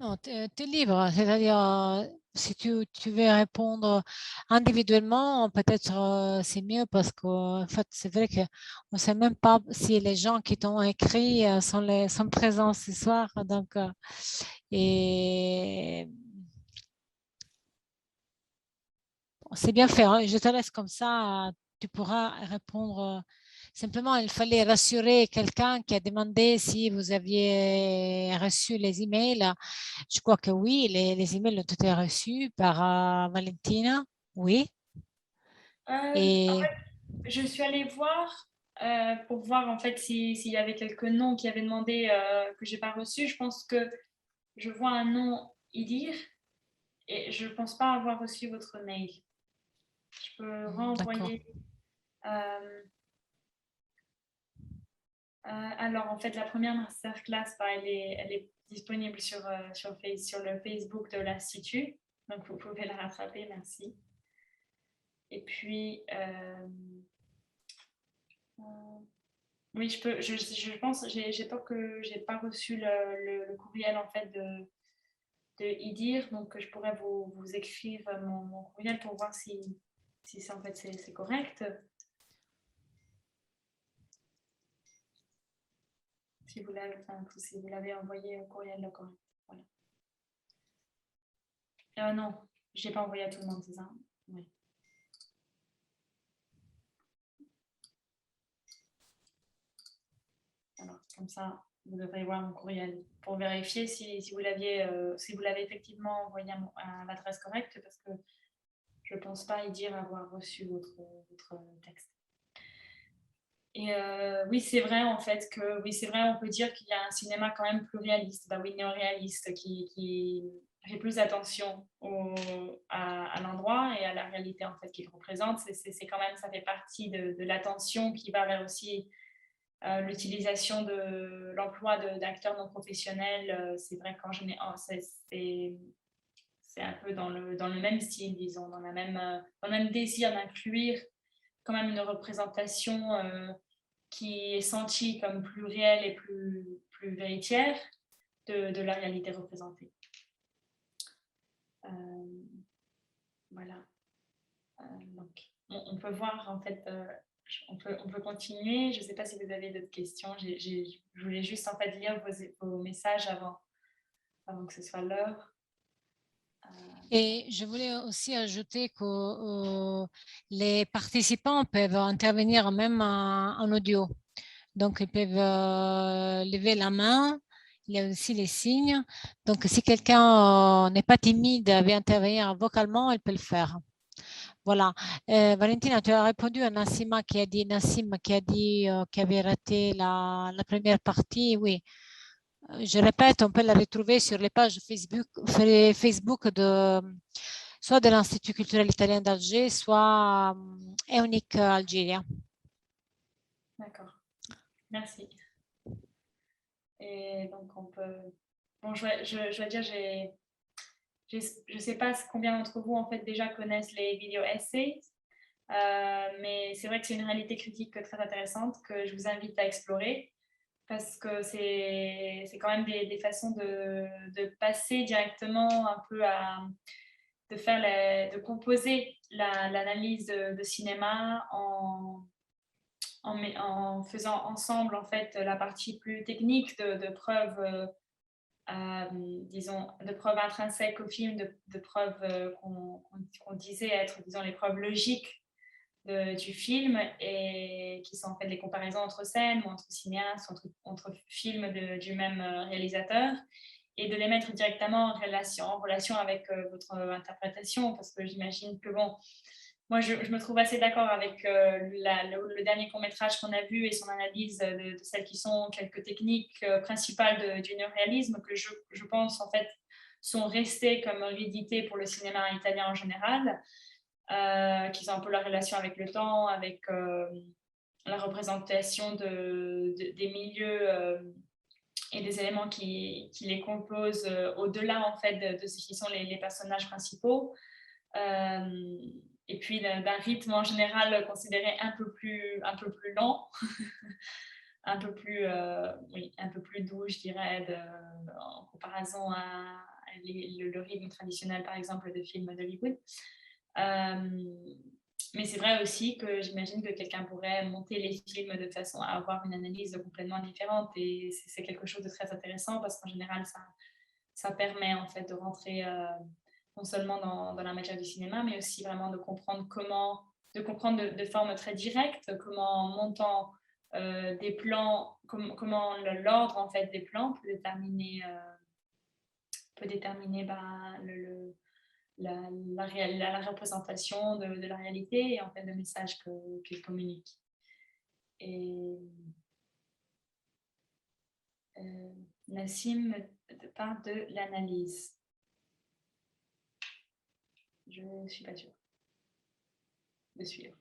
Non, tu es libre, c'est-à-dire si tu veux répondre individuellement, peut-être c'est mieux parce qu'en fait, c'est vrai qu'on ne sait même pas si les gens qui t'ont écrit sont présents ce soir. Donc, et c'est bien fait, hein. Je te laisse comme ça, tu pourras répondre. Simplement, il fallait rassurer quelqu'un qui a demandé si vous aviez reçu les emails. Je crois que oui, les emails ont été reçus par Valentina. Oui. Et En fait, je suis allée voir pour voir en fait s'il y avait quelques noms qui avaient demandé que je n'ai pas reçu. Je pense que je vois un nom Idir et je ne pense pas avoir reçu votre mail. Je peux renvoyer. Alors, en fait, la première masterclass, elle est disponible sur le Facebook de l'Institut. Donc, vous pouvez la rattraper, merci. Et puis, oui, je pense, j'ai peur que je n'ai pas reçu le courriel en fait de Idir, donc je pourrais vous écrire mon courriel pour voir si c'est en fait c'est correct. Si vous l'avez envoyé au courriel, d'accord. Voilà. Non, je n'ai pas envoyé à tout le monde, c'est ça? Oui. Alors, comme ça, vous devrez voir mon courriel pour vérifier si vous l'avez effectivement envoyé à l'adresse correcte, parce que je ne pense pas y dire avoir reçu votre texte. Et oui, c'est vrai en fait on peut dire qu'il y a un cinéma quand même plus réaliste, néoréaliste, qui fait plus attention à l'endroit et à la réalité en fait qu'il représente. C'est quand même, ça fait partie de l'attention qui va vers aussi l'utilisation de l'emploi d'acteurs non professionnels. C'est vrai qu'en général, c'est un peu dans le même style, disons, dans le même désir d'inclure quand même une représentation qui est sentie comme plus réelle et plus véritière. de la réalité représentée. Voilà. Donc, on peut voir en fait, on peut continuer. Je ne sais pas si vous avez d'autres questions. Je voulais juste en fait lire vos messages avant que ce soit l'heure. Et je voulais aussi ajouter que les participants peuvent intervenir même en audio. Donc, ils peuvent lever la main. Il y a aussi les signes. Donc, si quelqu'un n'est pas timide et veut intervenir vocalement, il peut le faire. Voilà. Valentina, tu as répondu à Nassim qui a dit qu'il avait raté la première partie. Oui. Je répète, on peut la retrouver sur les pages Facebook soit de l'Institut culturel italien d'Alger, soit EUNIC Algérie. D'accord. Merci. Et donc, on peut... Bon, je dois dire, je ne sais pas combien d'entre vous, en fait, déjà connaissent les vidéos essays, mais c'est vrai que c'est une réalité critique très intéressante que je vous invite à explorer parce que c'est quand même des façons de passer directement un peu de composer l'analyse de cinéma en faisant ensemble en fait la partie plus technique de preuves, disons, de preuves intrinsèques au film, de preuves qu'on disait être, disons, les preuves logiques du film et qui sont en fait des comparaisons entre scènes ou entre cinéastes, entre films du même réalisateur et de les mettre directement en relation avec votre interprétation parce que j'imagine que bon, moi je me trouve assez d'accord avec le dernier court-métrage qu'on a vu et son analyse de celles qui sont quelques techniques principales du néoréalisme que je pense en fait sont restées comme hérédité pour le cinéma italien en général. Qui ont un peu la relation avec le temps, avec la représentation des milieux et des éléments qui les composent au-delà en fait de ce qui sont les personnages principaux. Et puis d'un rythme en général considéré un peu plus lent, un peu plus doux, je dirais, en comparaison à le rythme traditionnel, par exemple, de films d'Hollywood. Mais c'est vrai aussi que j'imagine que quelqu'un pourrait monter les films de façon à avoir une analyse complètement différente et c'est quelque chose de très intéressant parce qu'en général, ça permet en fait de rentrer non seulement dans la matière du cinéma, mais aussi vraiment de comprendre de forme très directe, comment en montant des plans, comment l'ordre en fait des plans peut déterminer la représentation de la réalité et en fait le message qu'il communique. Et Nassim parle de l'analyse. Je ne suis pas sûre de suivre.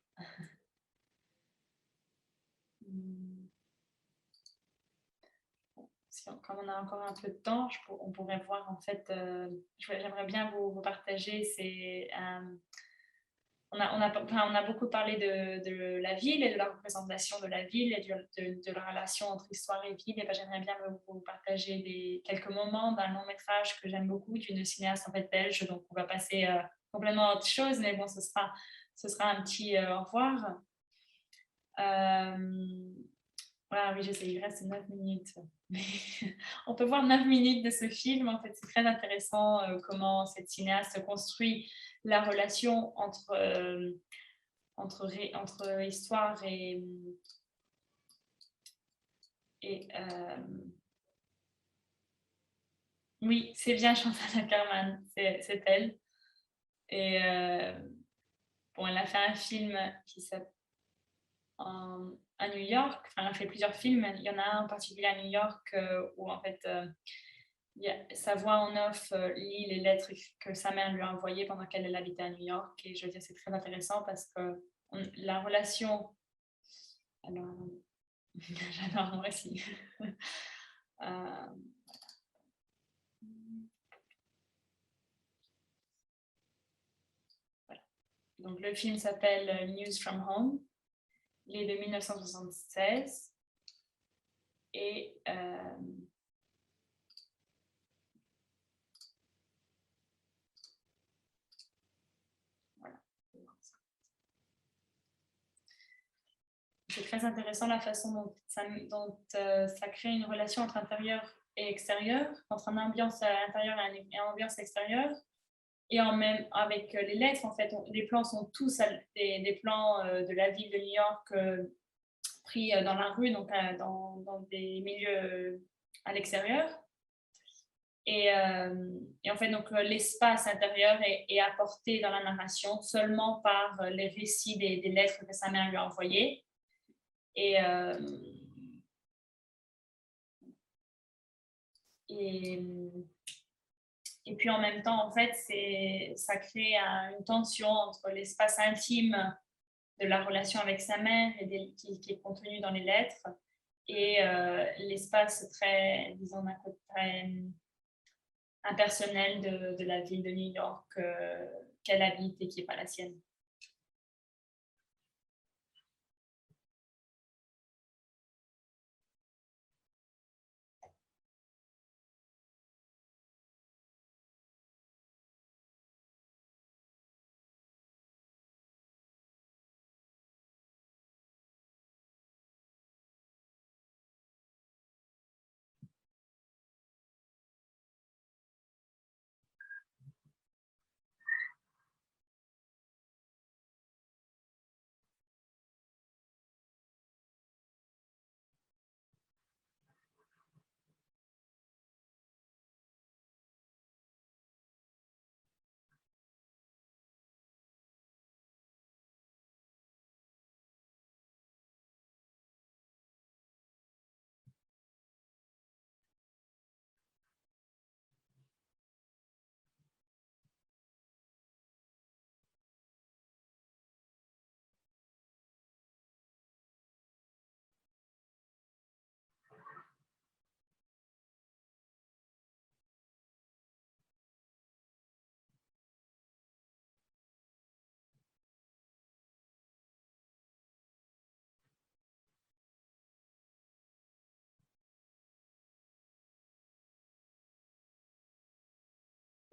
Comme on a encore un peu de temps, on pourrait voir en fait, j'aimerais bien vous partager, on a beaucoup parlé de la ville et de la représentation de la ville et de la relation entre histoire et ville. Et ben, j'aimerais bien vous partager quelques moments d'un long métrage que j'aime beaucoup, d'une cinéaste en fait belge. Donc on va passer complètement à autre chose, mais bon, ce sera un petit au revoir. Voilà, oui, je sais, il reste 9 minutes. On peut voir 9 minutes de ce film. En fait, c'est très intéressant comment cette cinéaste construit la relation entre histoire et oui, c'est bien Chantal Akerman, c'est elle. Et bon, elle a fait un film qui s'appelle à New York, enfin, elle a fait plusieurs films, il y en a un en particulier à New York où en fait sa voix en off lit les lettres que sa mère lui a envoyées pendant qu'elle habitait à New York. Et je veux dire, c'est très intéressant parce que la relation... Alors, j'adore moi aussi. Voilà. Donc le film s'appelle News from Home. Il est de 1976 et c'est très intéressant la façon dont ça crée une relation entre intérieur et extérieur, entre une ambiance intérieure et une ambiance extérieure. Et en même avec les lettres, en fait, les plans sont tous des plans de la ville de New York pris dans la rue, donc dans des milieux à l'extérieur. Et en fait, donc l'espace intérieur est apporté dans la narration seulement par les récits des lettres que sa mère lui a envoyées. Et puis en même temps, en fait, ça crée une tension entre l'espace intime de la relation avec sa mère et qui est contenu dans les lettres et l'espace très, disons, très impersonnel de la ville de New York qu'elle habite et qui n'est pas la sienne.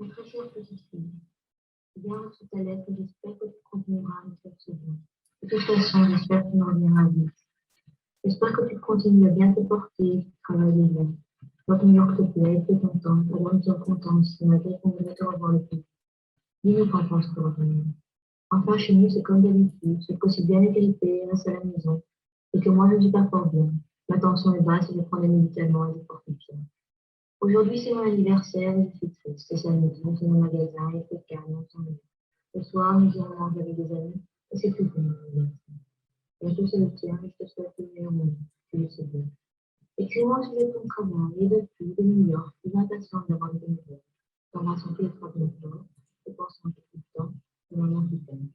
Mon très chère petite fille, bien reçu ta lettre et j'espère que tu continueras à me faire ce bien. De toute façon, j'espère que tu me reviendras vite. J'espère que tu continues à bien te porter et que tu travailles bien. Moi, New York te plaît, tu es contente, alors nous sommes contents aussi, malgré qu'on voudrait te revoir le plus. Dis-nous quand penses tu revenir. Enfin, chez nous, c'est comme d'habitude, sauf que c'est bien égripé, reste à la maison, et que moi, je ne suis pas fort bien. Ma tension est basse et je prends des médicaments et des porte-pierres. Aujourd'hui, c'est mon anniversaire et je suis triste. C'est samedi, nous sommes au magasin, il fait calme, on s'ennuie. Le soir, nous irons manger avec des amis et c'est tout pour mon anniversaire. Bientôt, c'est le tien et je te souhaite le meilleur moment. Tu le sais bien. Écris-moi si j'ai ton travail et depuis, de New York, plus impatiente d'avoir des nouvelles. T'embrassons tous les trois de notre corps et pensons tout le temps de maman qui t'aime.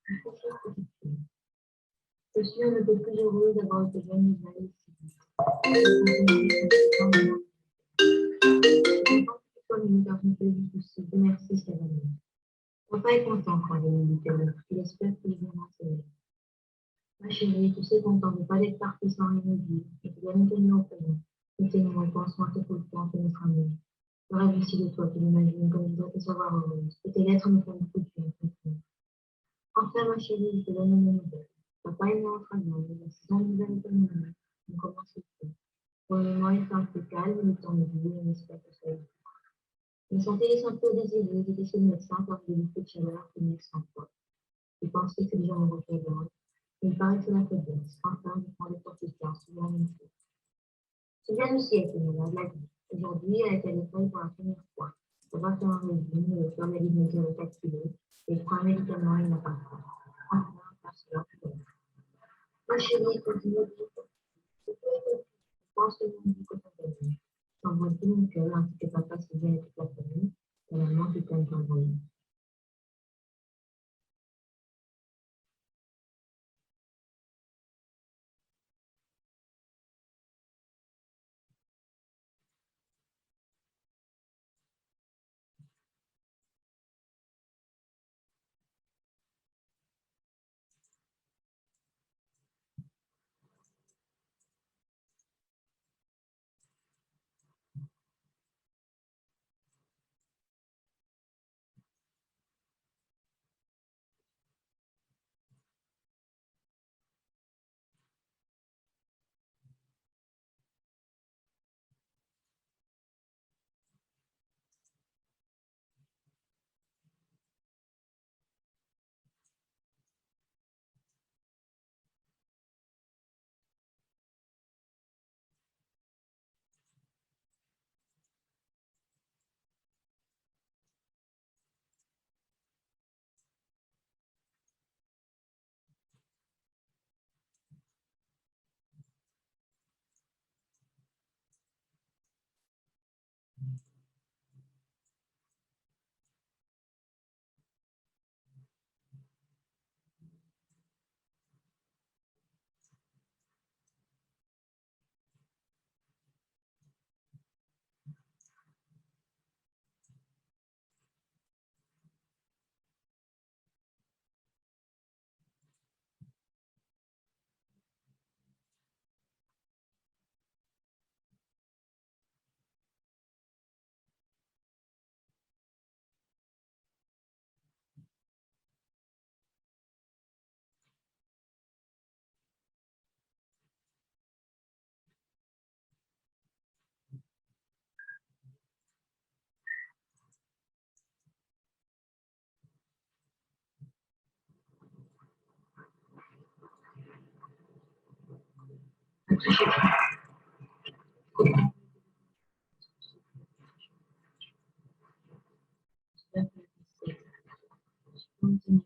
Je suis un peu plus heureuse d'avoir été jeune et belle ici. Merci, Stéphanie. Papa est content quand il est littéraire. Il espère qu'il viendra s'aimer. Ma chérie, tu sais qu'on ne t'en veut pas d'être partie sans rien nous dire. Et tu dois nous tenir au courant. Nous tenons et pensons à tout le temps que notre amour. Je rêve aussi de toi, tu l'imagines, comme je dois te savoir heureuse. Et tes lettres me font beaucoup de bien. Enfin, ma chérie, je te donne une nouvelle. Papa et moi en travail, la saison nouvelle est terminée. On commence le feu. Pour le moment, il fait un peu calme, il est temps de vie, on espère que ça ira. Je me sentais les sentir désirés, j'étais chez le médecin par des bouffées de chaleur qui venaient sans foi. J'ai pensé que les gens me regardaient. Il paraît que c'est la faiblesse. Enfin, je prends des porte-cartes, souvent la même chose. C'est bien aussi avec une malade, la vie. Aujourd'hui, elle est à l'école pour la première fois. Elle va faire un régime, le faire la vie de mesure est activée, et il prend un médicament, il n'a pas faim. Enfin, parce que là, tout va bien. Ma chérie, continue de dire. Je pense que vous me dites que ça va bien. J'envoie tout mon cœur, ainsi que papa, Sylvain et toute la famille, et la maman qui t'aime t'envoyer.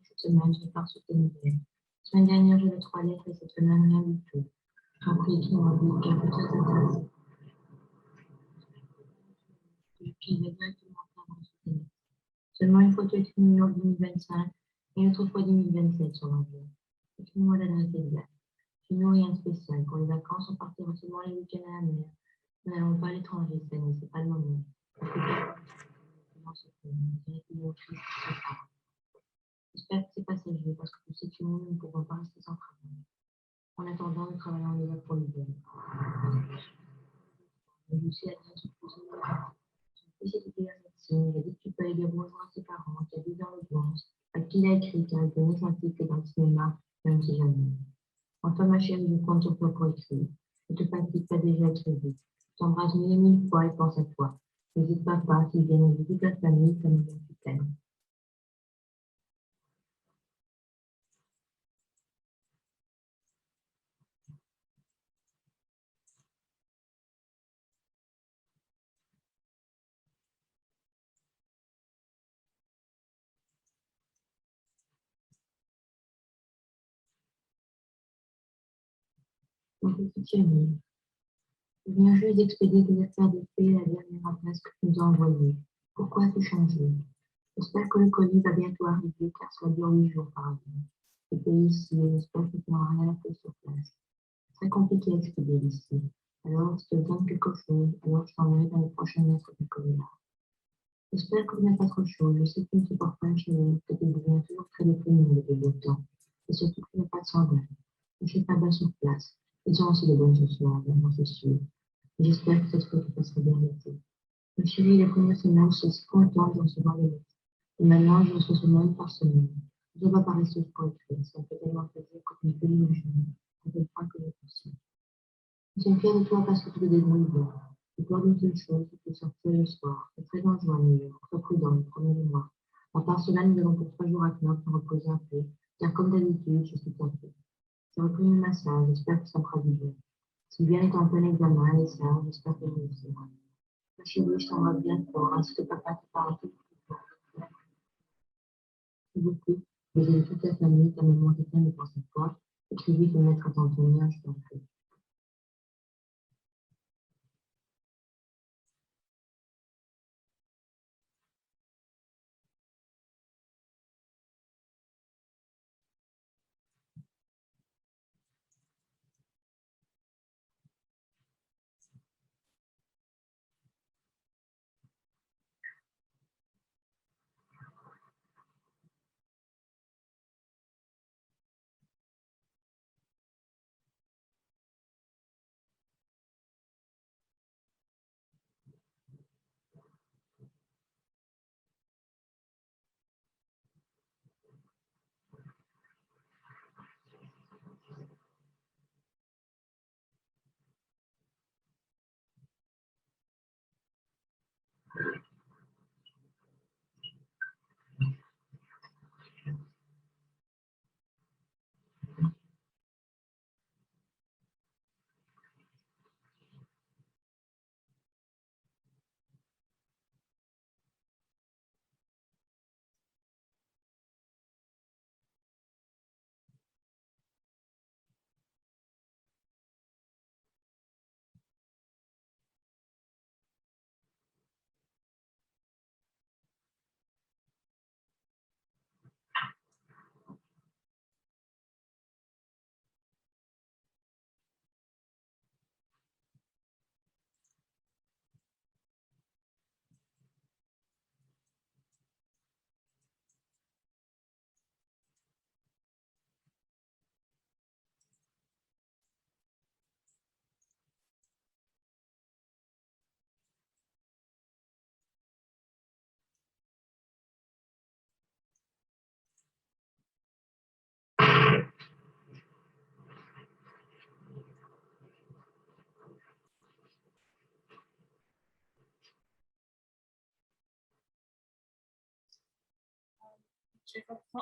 Cette semaine, je pars sur tes nouvelles. La semaine dernière, j'avais 3 lettres et cette semaine, rien du tout. J'en prie, écris-moi vite, quelque chose t'intéresse. J'écrivais directement avant sur tes lettres. Seulement une photo écrite New York 2025 et une autre fois 2027 sur l'enveloppe. Écris-moi l'adresse exacte. Chez nous, rien de spécial. Pour les vacances, on partira seulement les week-ends à la mer. Nous n'allons pas à l'étranger cette année, c'est pas le moment. Parce que comment se fait, on dirait qu'il y a autre chose qui se passe. J'espère que c'est passager parce que tu sais que nous ne pouvons pas rester sans travail. En attendant, nous travaillons déjà pour l'hiver. Je suis à l'adresse du conseil de la fils était la médecine, il a dit que tu peux aller les rejoindre à ses parents, qui habitent dans l'audience, à qui il a écrit, car il connaît son titre dans le cinéma, même si jamais. Enfin, ma chérie, je compte sur toi pour écrire. Ne te fatigue pas déjà à écrire. Je t'embrasse 1000 et 1000 fois et pense à toi. N'hésite pas, s'il vient de toute la famille, comme tu t'aimes. Mon petit ami, je viens juste d'expédier tes affaires de paix à la dernière adresse que tu nous as envoyée. Pourquoi as-tu changé? J'espère que le colis va bientôt arriver, car cela dure 8 jours par exemple. Le pays ici, j'espère que tu n'auras rien à faire sur place. C'est très compliqué à expliquer ici. Alors, si tu te donnes quelque chose, alors je t'enverrai dans les prochaines lettres du coréen. J'espère que tu n'as pas trop chaud. Je sais que tu ne supportes pas une chaleur, que tu deviens toujours très déprimé avec le beau temps. Et surtout que tu n'as pas de sandales. Ne fais pas bien sur place. Ils ont aussi de bonnes chaussures, j'en suis sûre. J'espère que cette fois tu passeras bien l'été. Ma chérie, les premières semaines, je suis si contente de recevoir les lettres. Et maintenant, je reçois semaine par semaine. Je ne vais pas rester pour écrire. Ça me fait tellement plaisir que tu ne peux l'imaginer. À quel point que je suis. Je suis fière de toi parce que tu te débrouilles bien. Tu peur d'une seule chose, c'est de sortir le soir. C'est très dangereux à New York. Sois prudent, promets-le-moi. À part cela, nous allons pour 3 jours à Knox nous reposer un peu. Car comme d'habitude, je suis tentée. J'ai repris mon massage. J'espère que ça fera du bien. Si bien est en plein examen, les sœurs, j'espère que je réussira. Ma chérie, je t'embrasse bien fort. Est-ce que papa te parle tout Merci beaucoup. Désolé toute la famille, ta maman était pleine de penser à toi. Écrivez de mettre à Antonia, je t'en prie.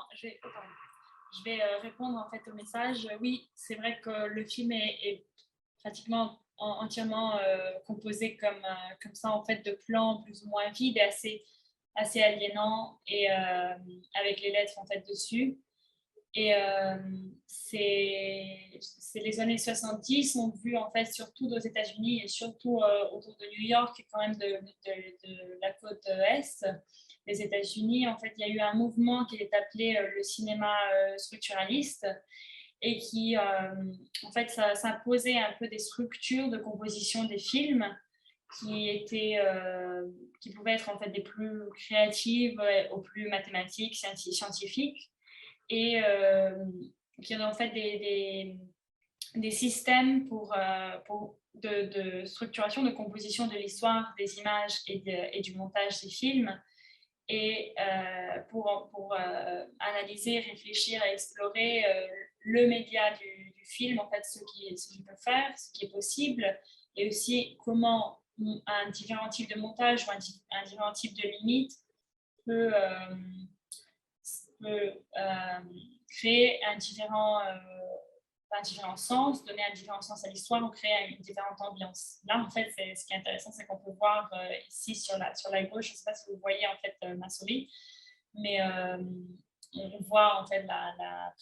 Je vais répondre en fait au message. Oui, c'est vrai que le film est pratiquement entièrement composé comme ça en fait de plans plus ou moins vides et assez aliénants et avec les lettres en fait dessus. Et c'est les années 70 ont vu en fait surtout aux États-Unis et surtout autour de New York et quand même de la côte est des États-Unis. En fait, il y a eu un mouvement qui est appelé le cinéma structuraliste et qui en fait ça imposait un peu des structures de composition des films qui pouvaient être en fait des plus créatives aux plus mathématiques, scientifiques et qui ont en fait des systèmes de structuration, de composition de l'histoire, des images et du montage des films, et pour analyser, réfléchir et explorer le média du film, en fait, ce qu'il peut faire, ce qui est possible, et aussi comment un différent type de montage ou un différent type de limite peut créer un différent sens, donner un différent sens à l'histoire ou créer une différente ambiance. Là, en fait, ce qui est intéressant, c'est qu'on peut voir ici sur la gauche, je ne sais pas si vous voyez en fait ma souris, mais on voit en fait la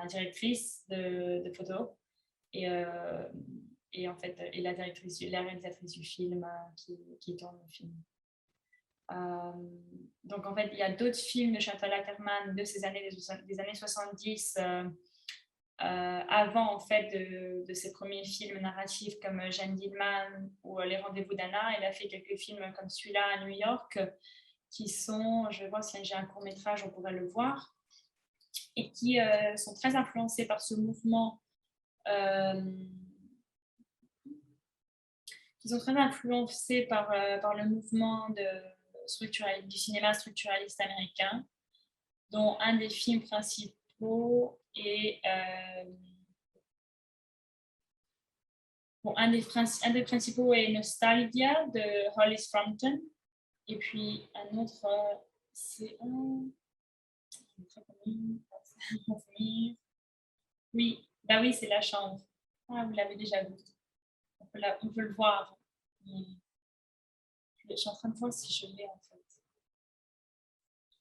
directrice de photo et en fait et la réalisatrice du film qui tourne le film. Donc, en fait, il y a d'autres films de Chantal Akerman de ces années, des années 70, avant, en fait, de ses premiers films narratifs comme Jeanne Dielman ou Les Rendez-vous d'Anna. Elle a fait quelques films comme celui-là à New York, qui sont, je vais voir si j'ai un court-métrage, on pourrait le voir, et qui sont très influencés par ce mouvement, qui sont très influencés par le mouvement du cinéma structuraliste américain, dont un des films principaux est un des principaux est Nostalgia de Hollis Frampton, et puis un autre c'est oui, bah oui, c'est La Chambre. Ah, vous l'avez déjà vu. On peut le voir. Je suis en train de voir si je l'ai en fait.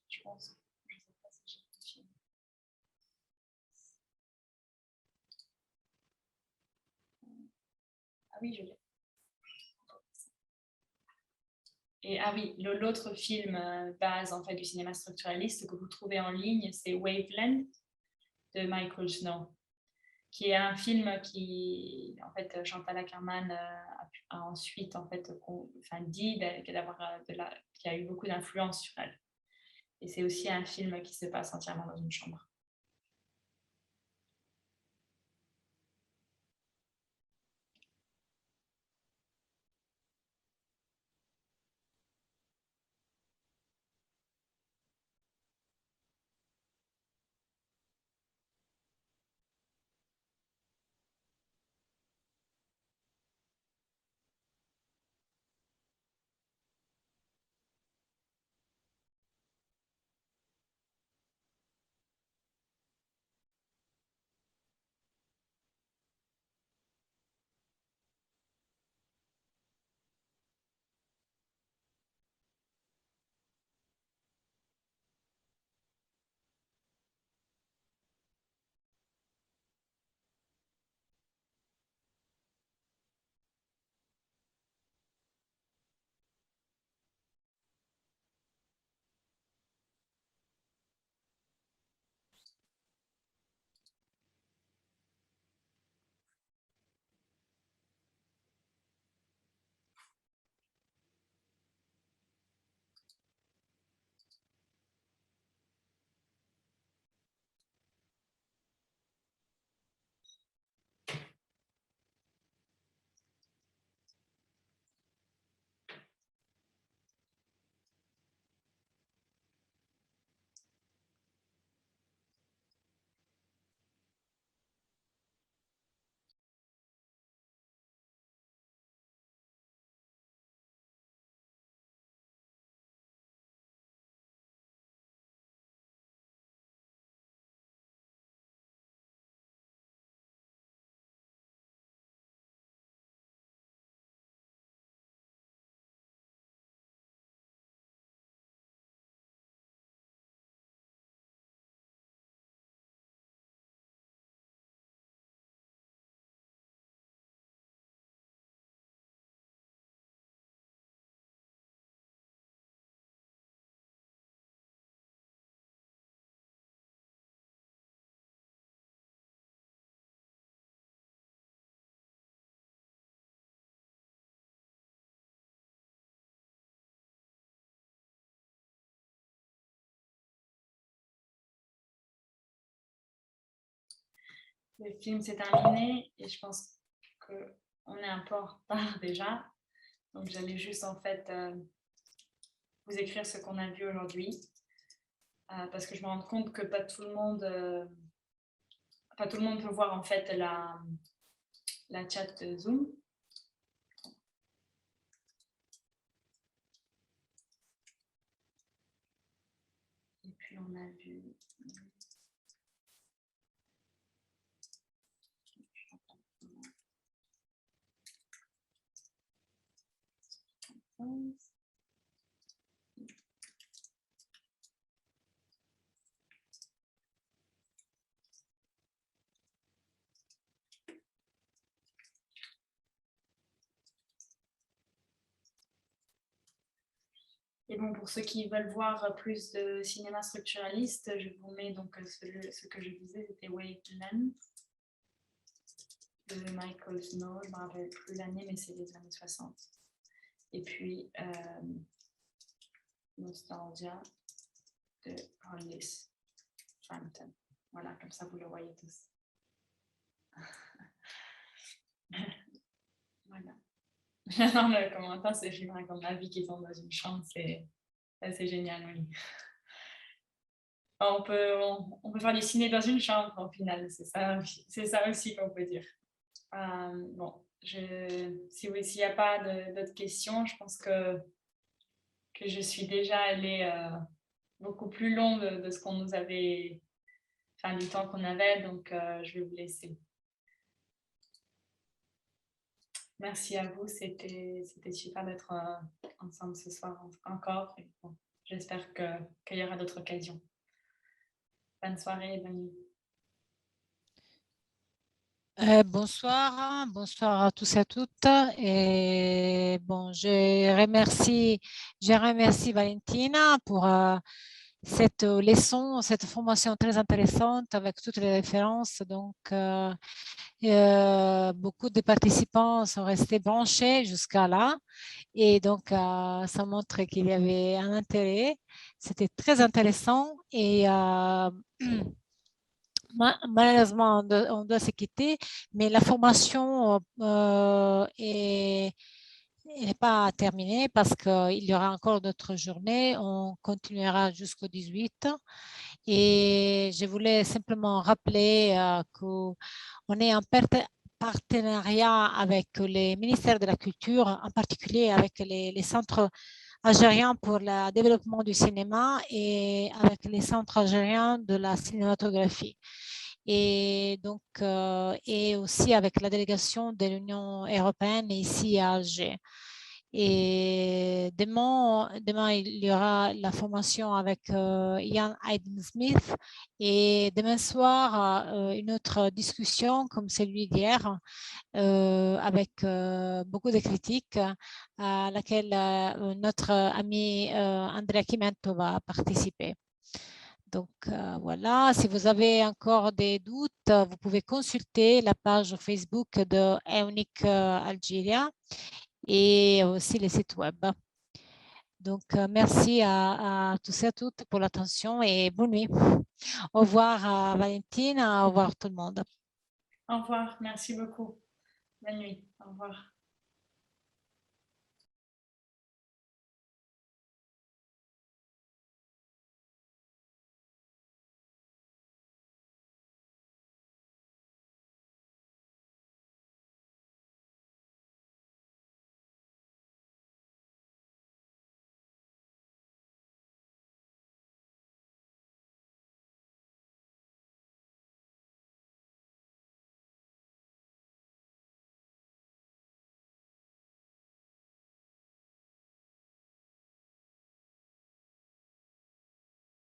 Je pense. Je sais pas si j'ai le film. Ah oui, je l'ai. Et ah oui, l'autre film base en fait du cinéma structuraliste que vous trouvez en ligne, c'est Waveland de Michael Snow, qui est un film qui, en fait, Chantal Akerman a ensuite en fait dit qu'il a eu beaucoup d'influence sur elle. Et c'est aussi un film qui se passe entièrement dans une chambre. Le film s'est terminé et je pense qu'on est un peu en retard déjà. Donc j'allais juste en fait vous écrire ce qu'on a vu aujourd'hui. Parce que je me rends compte que pas tout le monde peut voir en fait la chat Zoom. Et puis on a vu... Et Et bon, pour ceux qui veulent voir plus de cinéma structuraliste, je vous mets donc ce que je disais, c'était Wavelength de Michael Snow, je ne me rappelle plus l'année, mais c'est les années 60. Et puis Nostalgia de Hollis Frampton. Voilà, comme ça vous le voyez tous. Voilà. J'adore le commentaire, c'est je raconte ma vie qui sont dans une chambre, c'est génial, oui. On peut faire du ciné dans une chambre au final, c'est ça aussi qu'on peut dire. Bon, s'il n'y a pas d'autres questions, je pense que je suis déjà allée beaucoup plus long de ce qu'on nous avait, enfin du temps qu'on avait, donc je vais vous laisser. Merci à vous, c'était super d'être ensemble ce soir encore. Et bon, j'espère qu'il y aura d'autres occasions. Bonne soirée et bonne nuit. Bonsoir à tous et à toutes. Et bon, je remercie Valentina pour cette leçon, cette formation très intéressante avec toutes les références. Donc, beaucoup de participants sont restés branchés jusqu'à là. Et donc, ça montre qu'il y avait un intérêt. C'était très intéressant. Et malheureusement, on doit se quitter, mais la formation n'est pas terminée parce qu'il y aura encore d'autres journées. On continuera jusqu'au 18. Et je voulais simplement rappeler qu'on est en partenariat avec les ministères de la Culture, en particulier avec les centres algériens pour le développement du cinéma et avec les centres algériens de la cinématographie. Et donc, et aussi avec la délégation de l'Union européenne ici à Alger. Et demain, il y aura la formation avec Ian Aiden-Smith et demain soir, une autre discussion comme celui d'hier avec beaucoup de critiques à laquelle notre ami Andrea Chimento va participer. Donc voilà, si vous avez encore des doutes, vous pouvez consulter la page Facebook de EUNIC Algeria et aussi les sites web. Donc, merci à tous et à toutes pour l'attention et bonne nuit. Au revoir Valentine, au revoir tout le monde. Au revoir, merci beaucoup. Bonne nuit, au revoir.